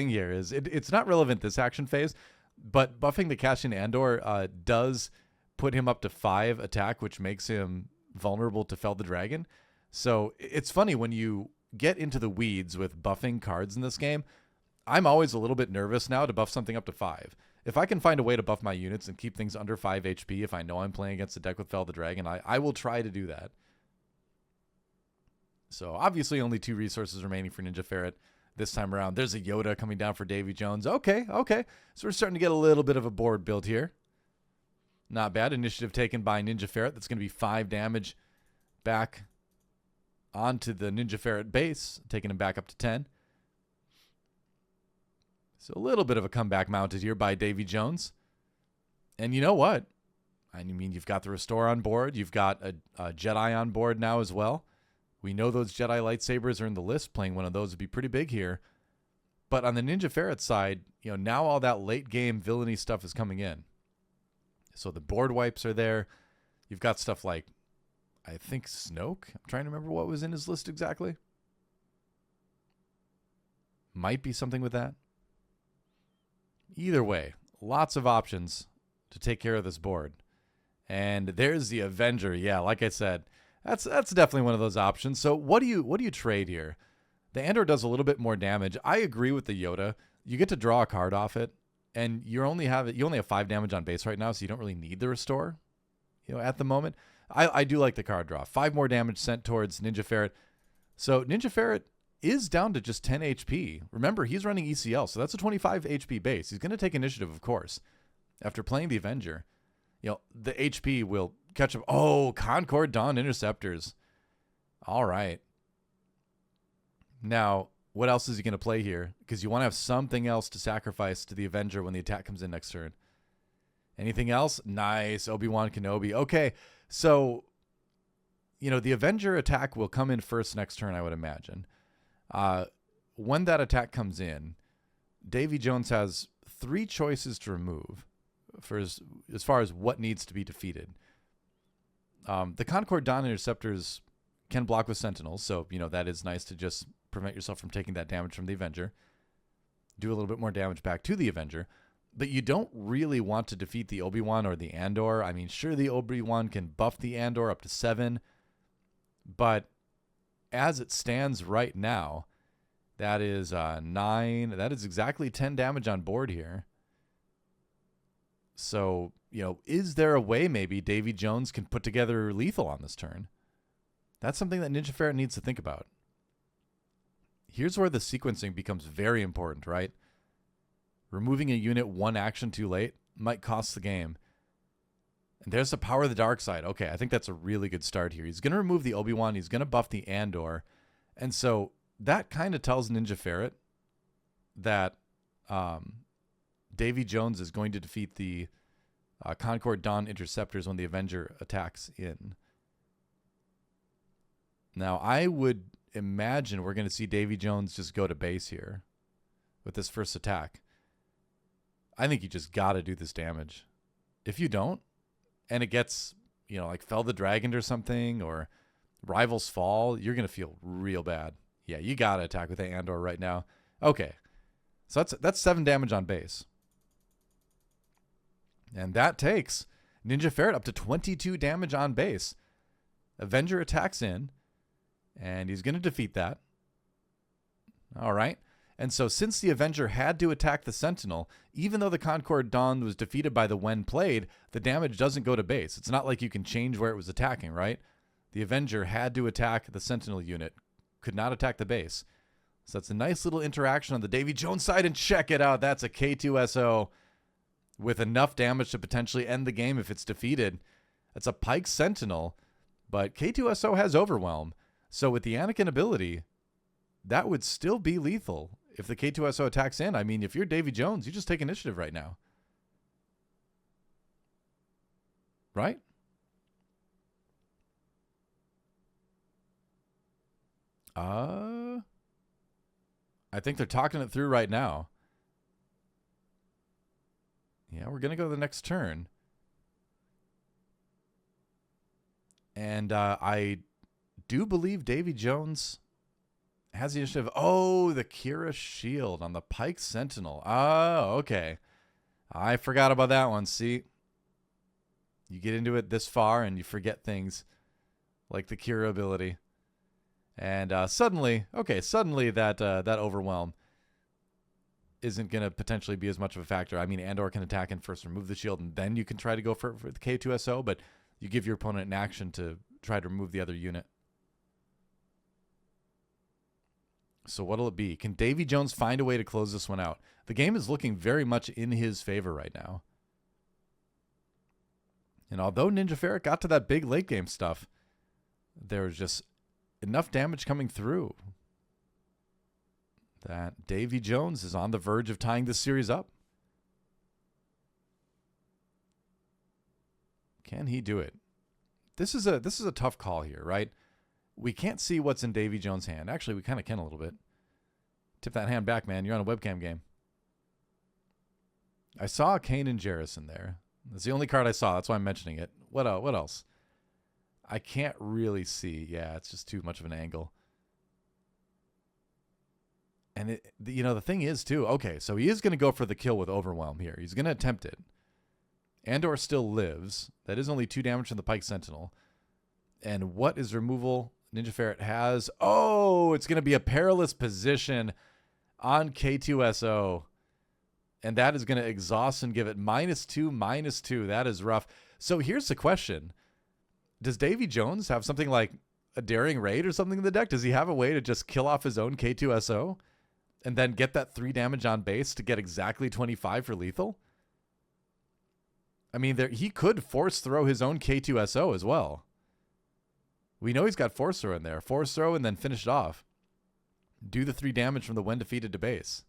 here is it's not relevant this action phase, but buffing the Cassian Andor does put him up to 5 attack, which makes him vulnerable to Fell the Dragon. So it's funny when you get into the weeds with buffing cards in this game. I'm always a little bit nervous now to buff something up to 5. If I can find a way to buff my units and keep things under 5 HP, if I know I'm playing against a deck with Fell the Dragon, I will try to do that. So obviously only 2 resources remaining for NinjaFerret this time around. There's a Yoda coming down for DaveyJonez. Okay. So we're starting to get a little bit of a board built here. Not bad. Initiative taken by NinjaFerret. That's going to be 5 damage back onto the NinjaFerret base, taking him back up to 10. So a little bit of a comeback mounted here by DaveyJonez. And you know what? I mean, you've got the Restore on board. You've got a Jedi on board now as well. We know those Jedi lightsabers are in the list. Playing one of those would be pretty big here. But on the NinjaFerret side, now all that late game villainy stuff is coming in. So the board wipes are there. You've got stuff like, I think, Snoke. I'm trying to remember what was in his list exactly. Might be something with that. Either way, lots of options to take care of this board. And there's the Avenger. Yeah, like I said, that's definitely one of those options. So what do you trade here? The Andor does a little bit more damage. I agree with the Yoda. You get to draw a card off it, and you only have 5 damage on base right now, so you don't really need the Restore, at the moment. I do like the card draw. 5 more damage sent towards NinjaFerret. So NinjaFerret is down to just 10 HP. Remember, he's running ECL, so that's a 25 HP base. He's going to take initiative, of course. After playing the Avenger, the HP will catch up. Oh, Concord Dawn Interceptors. All right. Now, what else is he going to play here? Because you want to have something else to sacrifice to the Avenger when the attack comes in next turn. Anything else? Nice. Obi-Wan Kenobi. Okay, so, the Avenger attack will come in first next turn, I would imagine. When that attack comes in, DaveyJonez has 3 choices to remove for as far as what needs to be defeated. The Concord Dawn Interceptors can block with Sentinels, so, that is nice to just prevent yourself from taking that damage from the Avenger. Do a little bit more damage back to the Avenger. But you don't really want to defeat the Obi-Wan or the Andor. I mean, sure, the Obi-Wan can buff the Andor up to 7, but as it stands right now, that is 9. That is exactly 10 damage on board here. So, is there a way maybe DaveyJonez can put together lethal on this turn? That's something that NinjaFerret needs to think about. Here's where the sequencing becomes very important, right? Removing a unit 1 action too late might cost the game. And there's the power of the dark side. Okay, I think that's a really good start here. He's going to remove the Obi-Wan. He's going to buff the Andor. And so that kind of tells NinjaFerret that DaveyJonez is going to defeat the Concord Dawn Interceptors when the Avenger attacks in. Now, I would imagine we're going to see DaveyJonez just go to base here with this first attack. I think you just got to do this damage. If you don't, and it gets, like Fell the Dragon or something, or Rivals Fall, you're going to feel real bad. Yeah, you got to attack with the Andor right now. Okay. So that's 7 damage on base. And that takes NinjaFerret up to 22 damage on base. Avenger attacks in, and he's going to defeat that. All right. And so since the Avenger had to attack the Sentinel, even though the Concord Dawn was defeated by the when played, the damage doesn't go to base. It's not like you can change where it was attacking, right? The Avenger had to attack the Sentinel unit, could not attack the base. So that's a nice little interaction on the DaveyJonez side, and check it out. That's a K2SO with enough damage to potentially end the game if it's defeated. That's a Pike Sentinel, but K2SO has Overwhelm. So with the Anakin ability, that would still be lethal. If the K2SO attacks in, I mean, if you're DaveyJonez, you just take initiative right now. Right? I think they're talking it through right now. Yeah, we're going to go to the next turn. And I do believe DaveyJonez has the initiative. Oh, the Qi'Ra shield on the Pike Sentinel. Oh, okay. I forgot about that one. See, you get into it this far and you forget things like the Qi'Ra ability. And suddenly that Overwhelm isn't going to potentially be as much of a factor. I mean, Andor can attack and first remove the shield, and then you can try to go for the K2SO, but you give your opponent an action to try to remove the other unit. So what'll it be? Can DaveyJonez find a way to close this one out? The game is looking very much in his favor right now. And although NinjaFerret got to that big late game stuff, there was just enough damage coming through that DaveyJonez is on the verge of tying this series up. Can he do it? This is a tough call here, right? We can't see what's in DaveyJonez' hand. Actually, we kind of can a little bit. Tip that hand back, man. You're on a webcam game. I saw Kanan Jarrus in there. That's the only card I saw. That's why I'm mentioning it. What else? I can't really see. Yeah, it's just too much of an angle. And the thing is too, okay, so he is going to go for the kill with Overwhelm here. He's going to attempt it. Andor still lives. That is only 2 damage from the Pike Sentinel. And what is removal NinjaFerret has? Oh, it's going to be a perilous position on K2SO. And that is going to exhaust and give it -2/-2. That is rough. So here's the question. Does DaveyJonez have something like a Daring Raid or something in the deck? Does he have a way to just kill off his own K2SO and then get that 3 damage on base to get exactly 25 for lethal? I mean, he could force throw his own K2SO as well. We know he's got force throw in there. Force throw and then finish it off. Do the 3 damage from the when defeated to base.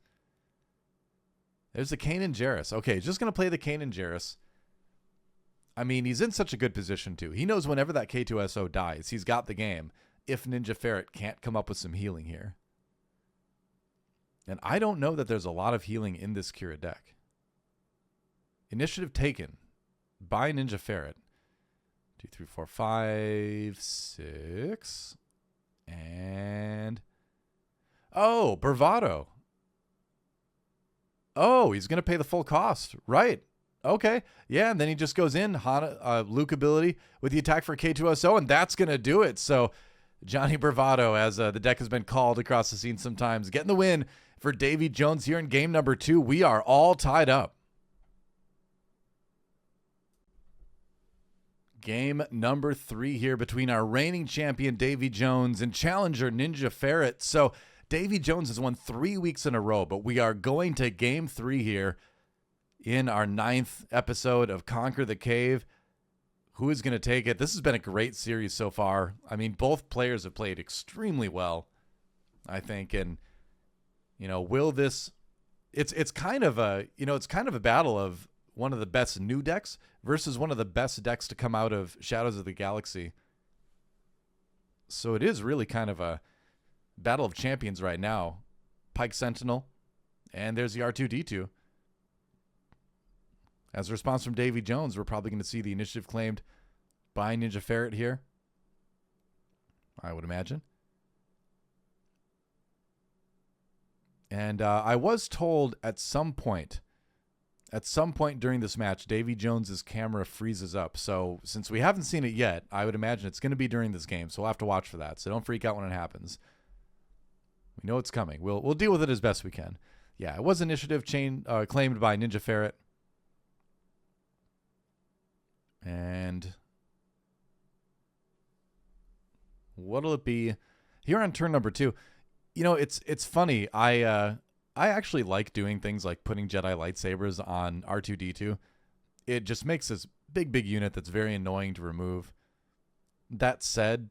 There's the Kanan Jarrus. Okay, just going to play the Kanan Jarrus. I mean, he's in such a good position, too. He knows whenever that K2SO dies, he's got the game if NinjaFerret can't come up with some healing here. And I don't know that there's a lot of healing in this Qi'Ra deck. Initiative taken by NinjaFerret. 2, 3, 4, 5, 6. And... oh, Bravado. Oh, he's going to pay the full cost. Right. Okay. Yeah, and then he just goes in, Luke ability with the attack for K2SO, and that's going to do it. So Johnny Bravado, as the deck has been called across the scene sometimes, getting the win for DaveyJonez here in game number 2. We are all tied up. Game number 3 here between our reigning champion DaveyJonez and challenger NinjaFerret. So DaveyJonez has won 3 weeks in a row, but we are going to game 3 here in our 9th episode of Conquer the Cave. Who is going to take it? This has been a great series so far. I mean, both players have played extremely well, I think. And, will this... It's kind of a battle of one of the best new decks versus one of the best decks to come out of Shadows of the Galaxy. So it is really kind of a battle of champions right now. Pike Sentinel, and there's the R2-D2. As a response from DaveyJonez, we're probably going to see the initiative claimed by NinjaFerret here, I would imagine. And I was told at some point during this match, DaveyJonez's camera freezes up. So since we haven't seen it yet, I would imagine it's going to be during this game. So we'll have to watch for that. So don't freak out when it happens. We know it's coming. We'll deal with it as best we can. Yeah, it was initiative claimed by NinjaFerret. And what'll it be here on turn number 2? It's funny. I actually like doing things like putting Jedi lightsabers on R2-D2. It just makes this big unit that's very annoying to remove. That said,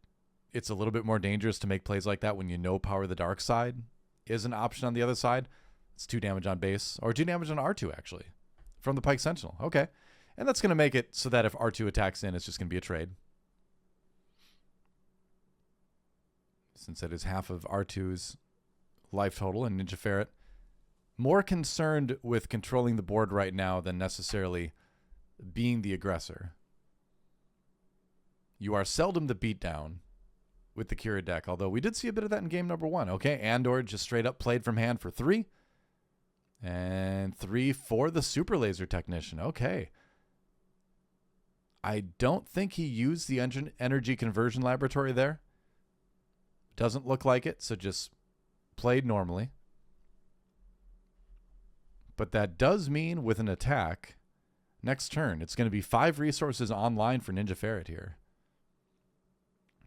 it's a little bit more dangerous to make plays like that when you know Power of the Dark Side is an option on the other side. It's 2 damage on base, or 2 damage on R2 actually, from the Pike Sentinel. Okay. And that's going to make it so that if R2 attacks in, it's just going to be a trade. Since it is half of R2's life total, and NinjaFerret more concerned with controlling the board right now than necessarily being the aggressor. You are seldom the beatdown with the Qi'Ra deck, although we did see a bit of that in game number 1. Okay, Andor just straight up played from hand for 3. And 3 for the Super Laser Technician. Okay. I don't think he used the energy conversion laboratory there. Doesn't look like it, so just played normally. But that does mean with an attack, next turn, it's going to be 5 resources online for NinjaFerret here.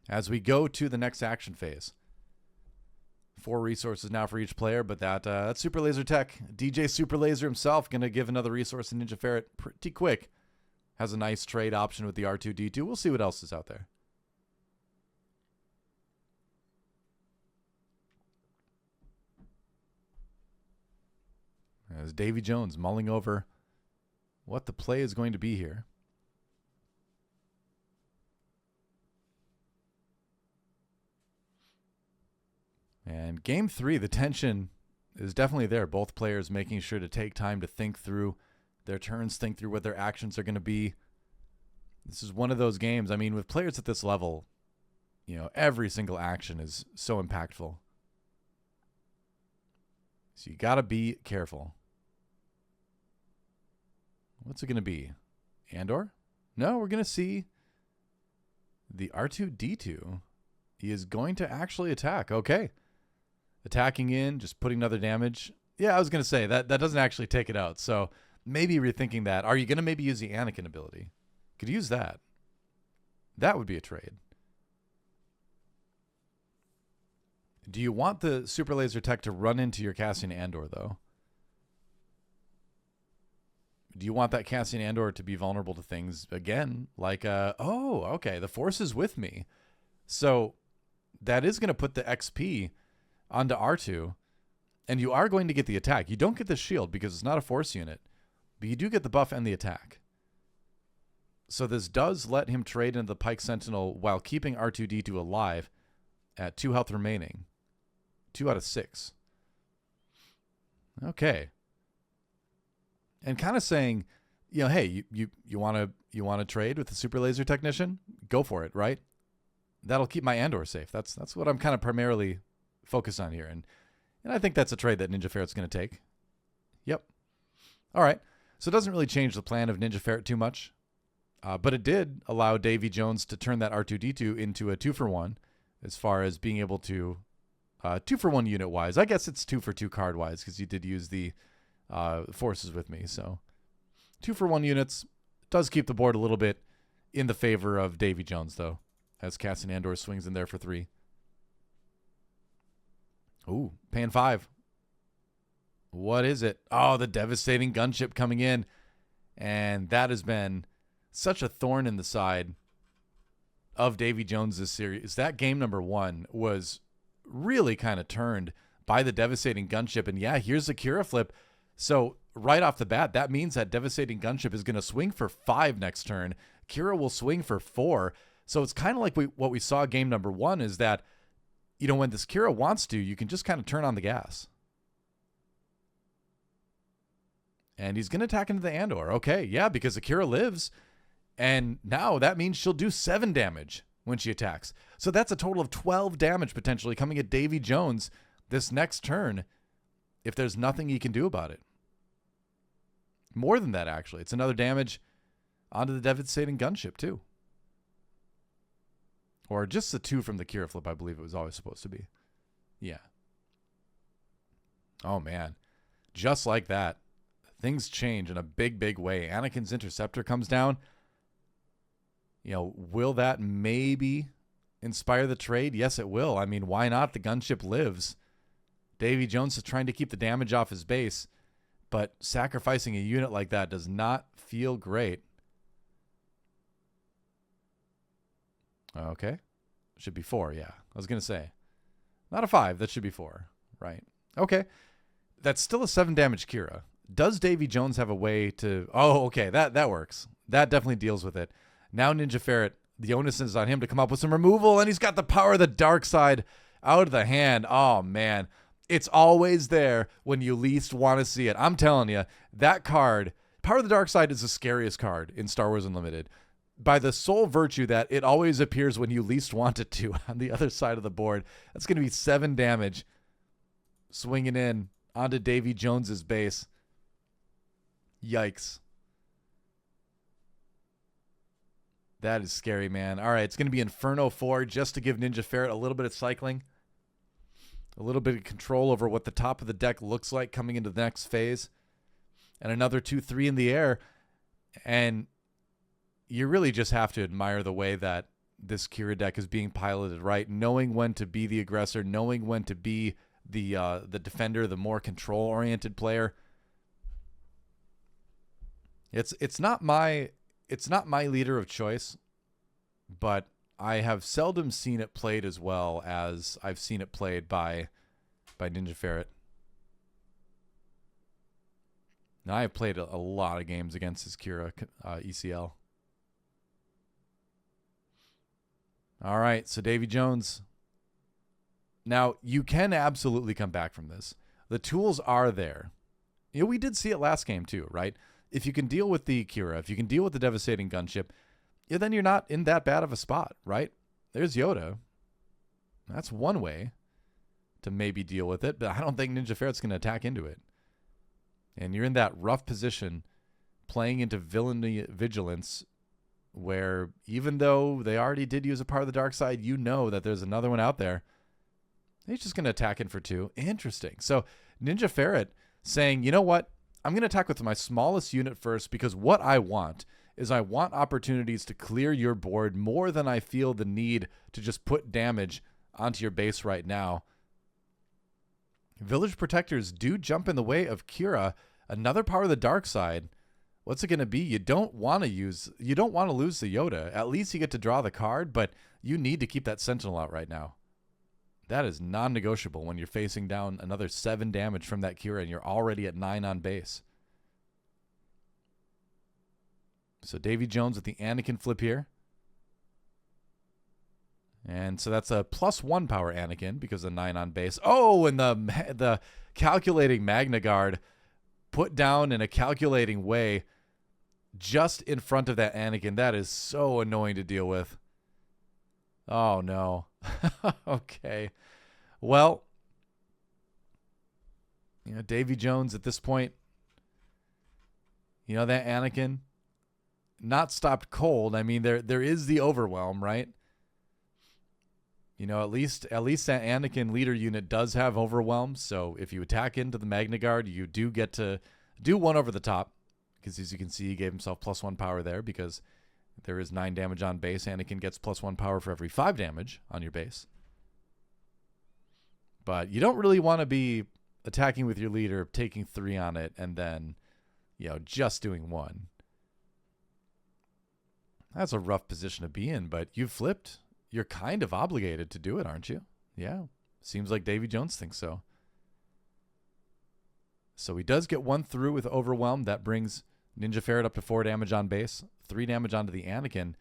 As we go to the next action phase. 4 resources now for each player, but that Super Laser Tech, DJ Super Laser himself, going to give another resource to NinjaFerret pretty quick. has a nice trade option with the R2-D2. We'll see what else is out there. As DaveyJonez mulling over what the play is going to be here. And game 3, the tension is definitely there. Both players making sure to take time to think through their turns, think through what their actions are going to be. This is one of those games. I mean, with players at this level, you know, every single action is so impactful. So you got to be careful. What's it going to be? Andor? No, we're going to see the R2-D2. He is going to actually attack. Okay. Attacking in, just putting another damage. Yeah, I was going to say, that doesn't actually take it out. So maybe rethinking that. Are you going to maybe use the Anakin ability? Could use that. That would be a trade. Do you want the Super Laser Tech to run into your Cassian Andor, though? Do you want that Cassian Andor to be vulnerable to things, again, like, oh, okay, the Force is with me. So that is going to put the XP onto R2, and you are going to get the attack. You don't get the shield because it's not a Force unit, but you do get the buff and the attack. So this does let him trade into the Pike Sentinel while keeping R2-D2 alive at 2 health remaining. 2 out of 6. Okay. And kind of saying, you know, hey, you want to trade with the Super Laser Technician? Go for it, right? That'll keep my Andor safe. That's what I'm kind of primarily focused on here. And I think that's a trade that NinjaFerret's going to take. Yep. All right. So it doesn't really change the plan of NinjaFerret too much. But it did allow DaveyJonez to turn that R2-D2 into a 2-for-1 as far as being able to 2-for-1 unit-wise. I guess it's 2-for-2 card-wise because you did use the Forces with me. So 2-for-1 units does keep the board a little bit in the favor of DaveyJonez, though, as Cassian Andor swings in there for 3. Ooh, paying 5. What is it? Oh, the devastating gunship coming in. And that has been such a thorn in the side of DaveyJonez this series. That game number 1 was really kind of turned by the devastating gunship. And yeah, here's the Qi'Ra flip. So right off the bat, that means that devastating gunship is going to swing for 5 next turn. Qi'Ra will swing for 4. So it's kind of like what we saw game number 1 is that, you know, when this Qi'Ra wants to, you can just kind of turn on the gas. And he's going to attack into the Andor. Okay, yeah, because the Qi'Ra lives. And now that means she'll do 7 damage when she attacks. So that's a total of 12 damage potentially coming at DaveyJonez this next turn if there's nothing he can do about it. More than that, actually. It's another damage onto the devastating gunship, too. Or just the 2 from the Qi'Ra flip, I believe it was always supposed to be. Yeah. Oh, man. Just like that, things change in a big, big way. Anakin's interceptor comes down. You know, will that maybe inspire the trade? Yes, it will. I mean, why not? The gunship lives. DaveyJonez is trying to keep the damage off his base, but sacrificing a unit like that does not feel great. Okay. Should be 4, yeah. I was going to say. Not a 5. That should be 4, right? Okay. That's still a 7 damage Qi'Ra. Does DaveyJonez have a way to... Oh, okay. That works. That definitely deals with it. Now NinjaFerret, the onus is on him to come up with some removal, and he's got the power of the dark side out of the hand. Oh, man. It's always there when you least want to see it. I'm telling you, that card, Power of the Dark Side, is the scariest card in Star Wars Unlimited. By the sole virtue that it always appears when you least want it to on the other side of the board. That's going to be 7 damage swinging in onto DaveyJonez's base. Yikes. That is scary, man. All right, it's going to be Inferno 4 just to give NinjaFerret a little bit of cycling. A little bit of control over what the top of the deck looks like coming into the next phase. And another 2-3 in the air. And you really just have to admire the way that this Qi'Ra deck is being piloted, right? Knowing when to be the aggressor, knowing when to be the defender, the more control-oriented player. It's not my it's not my leader of choice, but I have seldom seen it played as well as I've seen it played by NinjaFerret. Now, I have played a lot of games against his Qi'Ra ECL. All right, so DaveyJonez. Now, you can absolutely come back from this. The tools are there. We did see it last game too, right? If you can deal with the Qi'Ra, if you can deal with the devastating gunship, then you're not in that bad of a spot, right? There's Yoda. That's one way to maybe deal with it, but I don't think NinjaFerret's going to attack into it. And you're in that rough position playing into villainy vigilance where even though they already did use a part of the dark side, you know that there's another one out there. He's just going to attack in for 2. Interesting. So NinjaFerret saying, you know what? I'm going to attack with my smallest unit first because what I want is I want opportunities to clear your board more than I feel the need to just put damage onto your base right now. Village Protectors do jump in the way of Qi'Ra, another power of the dark side. What's it going to be? You don't want to lose the Yoda. At least you get to draw the card, but you need to keep that Sentinel out right now. That is non-negotiable when you're facing down another 7 damage from that Qi'Ra and you're already at 9 on base. So DaveyJonez with the Anakin flip here. And so that's a +1 power Anakin because of 9 on base. Oh, and the calculating Magna Guard put down in a calculating way just in front of that Anakin. That is so annoying to deal with. Oh, no. Okay. Well, DaveyJonez at this point, that Anakin not stopped cold. I mean, there is the overwhelm, right? At least that Anakin leader unit does have overwhelm. So if you attack into the Magna Guard, you do get to do 1 over the top. Because as you can see, he gave himself +1 power there because there is 9 damage on base. Anakin gets +1 power for every 5 damage on your base. But you don't really want to be attacking with your leader, taking 3 on it, and then, just doing 1. That's a rough position to be in, but you've flipped. You're kind of obligated to do it, aren't you? Yeah. Seems like DaveyJonez thinks so. So he does get 1 through with Overwhelm. That brings NinjaFerret up to 4 damage on base. 3 damage onto the Anakin.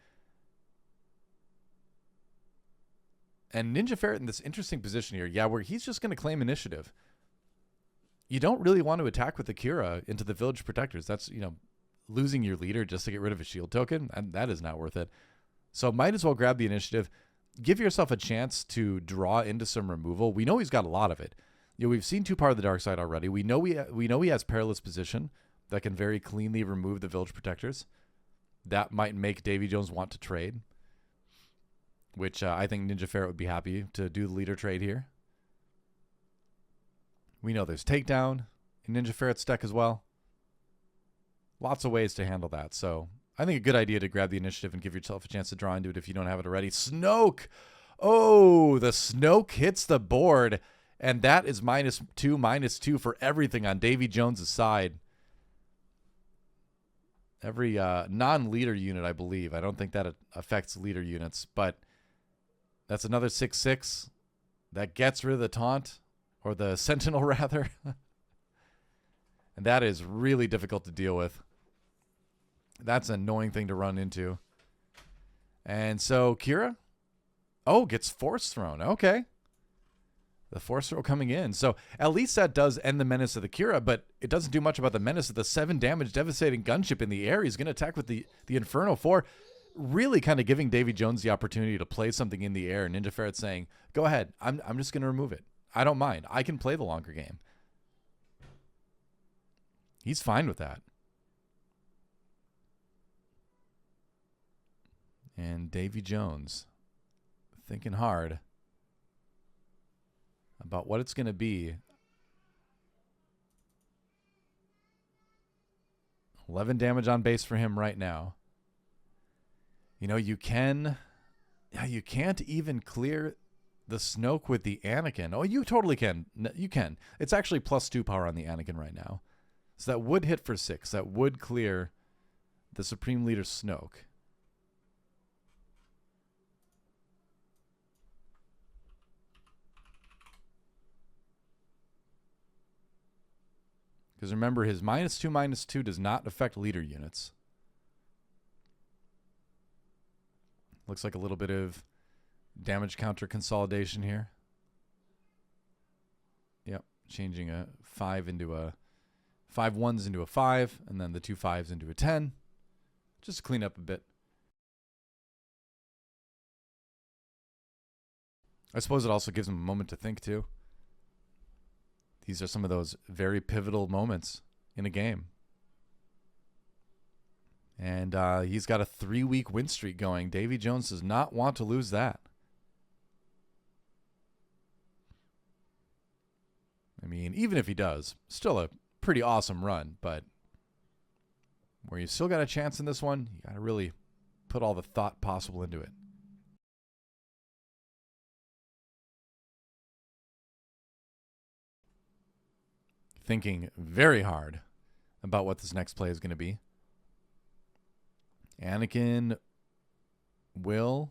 And NinjaFerret in this interesting position here. Where he's just going to claim initiative. You don't really want to attack with the Qi'Ra into the Village Protectors. That's, losing your leader just to get rid of a shield token. And that is not worth it. So might as well grab the initiative. Give yourself a chance to draw into some removal. We know he's got a lot of it. We've seen 2 part of the dark side already. We know he has Perilous Position that can very cleanly remove the Village Protectors. That might make DaveyJonez want to trade, which I think NinjaFerret would be happy to do the leader trade here. We know there's Takedown in NinjaFerret's deck as well. Lots of ways to handle that. So I think a good idea to grab the initiative and give yourself a chance to draw into it if you don't have it already. Snoke! Oh, the Snoke hits the board, and that is -2 for everything on DaveyJonez' side. Every non-leader unit, I believe. I don't think that affects leader units, but that's another 6/6. That gets rid of the taunt, or the Sentinel, rather. And that is really difficult to deal with. That's an annoying thing to run into. And so Qi'Ra, gets Force Thrown. Okay. The Force Throw coming in. So at least that does end the menace of the Qi'Ra, but it doesn't do much about the menace of the 7 damage devastating gunship in the air. He's going to attack with the Inferno 4, really kind of giving DaveyJonez the opportunity to play something in the air. NinjaFerret saying, go ahead. I'm just going to remove it. I don't mind. I can play the longer game. He's fine with that. And DaveyJonez thinking hard about what it's going to be. 11 damage on base for him right now. You can't even clear the Snoke with the Anakin. Oh, you totally can. You can. It's actually +2 power on the Anakin right now. So that would hit for 6. That would clear the Supreme Leader Snoke. Because remember, his -2/-2 does not affect leader units. Looks like a little bit of damage counter consolidation here. Yep, changing a 5 into a 5 1s into a 5, and then the 2 5s into a 10. Just to clean up a bit. I suppose it also gives him a moment to think too. These are some of those very pivotal moments in a game. And he's got a 3-week win streak going. DaveyJonez does not want to lose that. I mean, even if he does, still a pretty awesome run. But where you still got a chance in this one, you got to really put all the thought possible into it. Thinking very hard about what this next play is going to be. Anakin will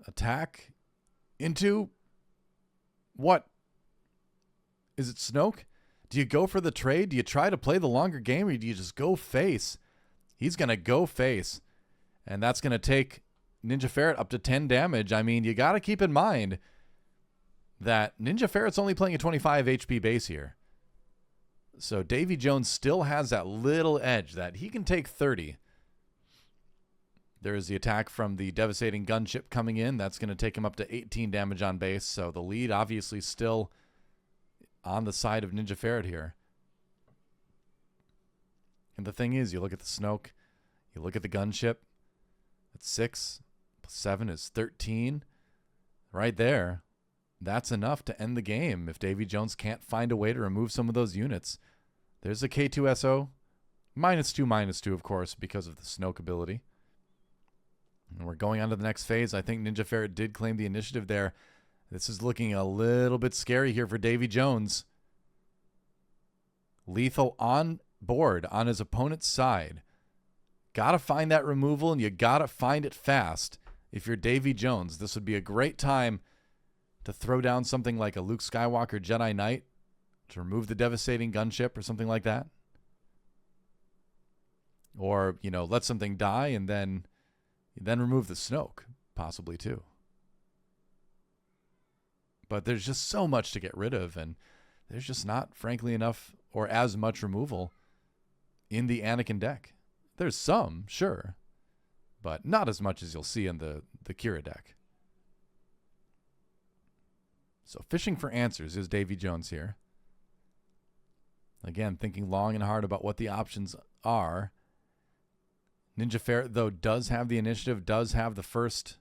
attack into what? Is it Snoke? Do you go for the trade? Do you try to play the longer game, or do you just go face? He's going to go face, and that's going to take NinjaFerret up to 10 damage. I mean, you got to keep in mind that NinjaFerret's only playing a 25 HP base here. So DaveyJonez still has that little edge that he can take 30. There's the attack from the devastating gunship coming in. That's going to take him up to 18 damage on base. So the lead obviously still on the side of NinjaFerret here. And the thing is, you look at the Snoke, you look at the gunship. That's 6 plus 7 is 13. Right there. That's enough to end the game if DaveyJonez can't find a way to remove some of those units. There's a K2SO. -2/-2, of course, because of the Snoke ability. And we're going on to the next phase. I think NinjaFerret did claim the initiative there. This is looking a little bit scary here for DaveyJonez. Lethal on board on his opponent's side. Got to find that removal, and you got to find it fast. If you're DaveyJonez, this would be a great time to throw down something like a Luke Skywalker Jedi Knight to remove the devastating gunship or something like that. Or, you know, let something die and then remove the Snoke, possibly too. But there's just so much to get rid of, and there's just not, frankly, enough or as much removal in the Anakin deck. There's some, sure, but not as much as you'll see in the Qi'Ra deck. So fishing for answers is DaveyJonez here. Again, thinking long and hard about what the options are. NinjaFerret, though, does have the initiative, does have the first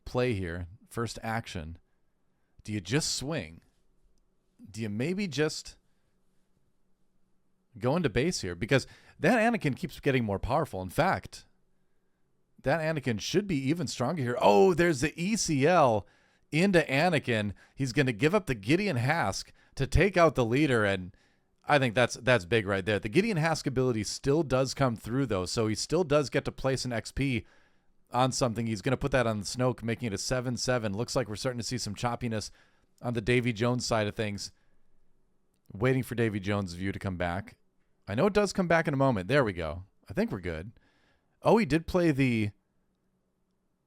play here, first action. Do you just swing? Do you maybe just go into base here? Because that Anakin keeps getting more powerful. In fact, that Anakin should be even stronger here. Oh, there's the ECL into Anakin. He's going to give up the Gideon Hask to take out the leader, and I think that's big right there. The Gideon Hask ability still does come through, though, so he still does get to place an XP on something. He's going to put that on the Snoke, making it a 7/7. Looks like we're starting to see some choppiness on the DaveyJonez side of things. Waiting for DaveyJonez' view to come back. I know it does come back in a moment. There we go. I think we're good. Oh, he did play the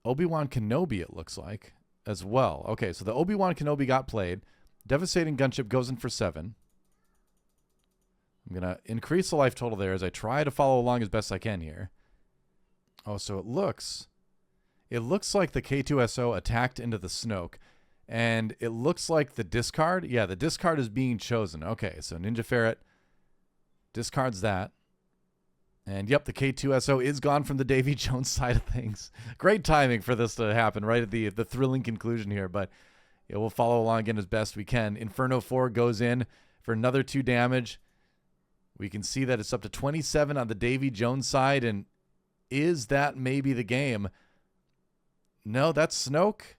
Obi-Wan Kenobi, it looks like, as well. Okay, so the Obi-Wan Kenobi got played. Devastating gunship goes in for 7. I'm going to increase the life total there as I try to follow along as best I can here. Oh, so it looks like the K2SO attacked into the Snoke, and it looks like the discard. Yeah, the discard is being chosen. Okay, so NinjaFerret discards that. And yep, the K2SO is gone from the DaveyJonez side of things. Great timing for this to happen right at the thrilling conclusion here, but yeah, we'll follow along again as best we can. Inferno 4 goes in for another 2 damage. We can see that it's up to 27 on the DaveyJonez side, and is that maybe the game? No, that's Snoke.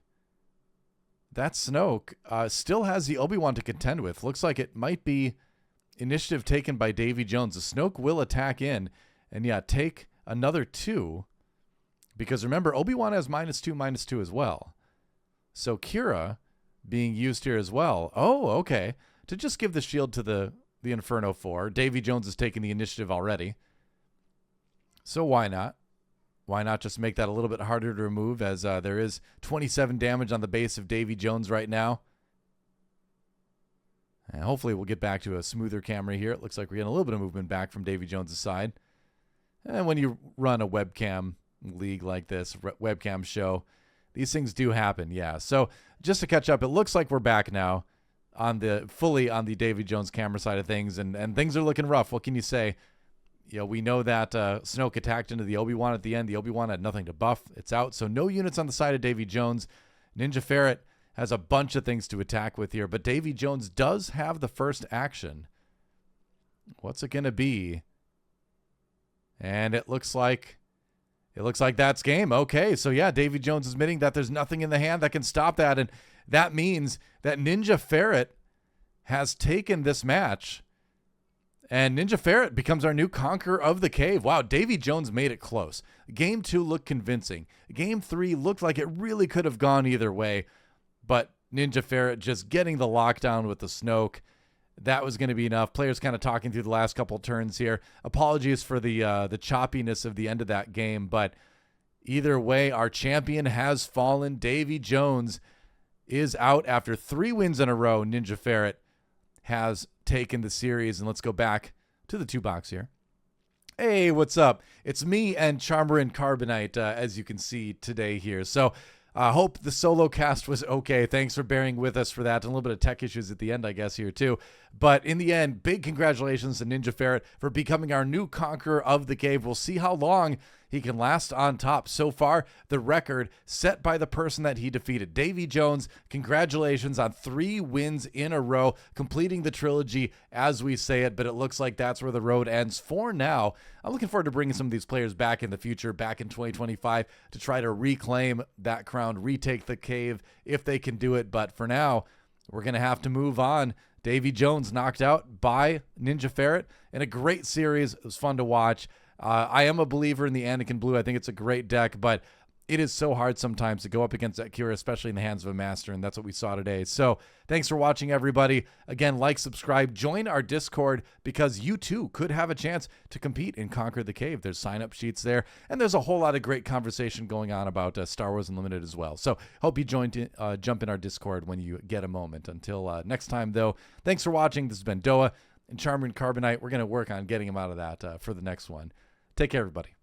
That Snoke still has the Obi-Wan to contend with. Looks like it might be initiative taken by DaveyJonez. The Snoke will attack in, And yeah, take another 2. Because remember, Obi-Wan has -2 as well. So Qi'Ra being used here as well. Oh, okay. To just give the shield to the Inferno 4. DaveyJonez has taken the initiative already. So why not? Why not just make that a little bit harder to remove, as there is 27 damage on the base of DaveyJonez right now. And hopefully we'll get back to a smoother camera here. It looks like we're getting a little bit of movement back from DaveyJonez' side. And when you run a webcam league like this, webcam show, these things do happen, yeah. So just to catch up, it looks like we're back now fully on the DaveyJonez camera side of things, and things are looking rough. What can you say? You know, we know that Snoke attacked into the Obi-Wan at the end. The Obi-Wan had nothing to buff. It's out. So no units on the side of DaveyJonez. NinjaFerret has a bunch of things to attack with here, but DaveyJonez does have the first action. What's it going to be? And it looks like that's game. Okay, so yeah, DaveyJonez is admitting that there's nothing in the hand that can stop that, and that means that NinjaFerret has taken this match, and NinjaFerret becomes our new conqueror of the cave. Wow, DaveyJonez made it close. Game 2 looked convincing. Game 3 looked like it really could have gone either way, but NinjaFerret just getting the lockdown with the Snoke, that was going to be enough. Players kind of talking through the last couple turns here. Apologies for the choppiness of the end of that game, but either way, our champion has fallen. DaveyJonez is out after 3 wins in a row. NinjaFerret has taken the series, and let's go back to the 2 box here. Hey, what's up? It's me and Charmer and Carbonite, as you can see today here. So I hope the solo cast was okay. Thanks for bearing with us for that. And a little bit of tech issues at the end, I guess, here too. But in the end, big congratulations to NinjaFerret for becoming our new conqueror of the cave. We'll see how long he can last on top. So far, the record set by the person that he defeated. DaveyJonez, congratulations on 3 wins in a row, completing the trilogy as we say it, but it looks like that's where the road ends for now. I'm looking forward to bringing some of these players back in the future, back in 2025, to try to reclaim that crown, retake the cave if they can do it. But for now, we're going to have to move on. DaveyJonez knocked out by NinjaFerret in a great series. It was fun to watch. I am a believer in the Anakin Blue. I think it's a great deck, but it is so hard sometimes to go up against that Qi'Ra, especially in the hands of a master, and that's what we saw today. So thanks for watching, everybody. Again, like, subscribe, join our Discord, because you too could have a chance to compete and conquer the cave. There's sign-up sheets there, and there's a whole lot of great conversation going on about Star Wars Unlimited as well. So hope you jump in our Discord when you get a moment. Until next time, though, thanks for watching. This has been Doa and Charmer and Carbonite. We're going to work on getting him out of that for the next one. Take care, everybody.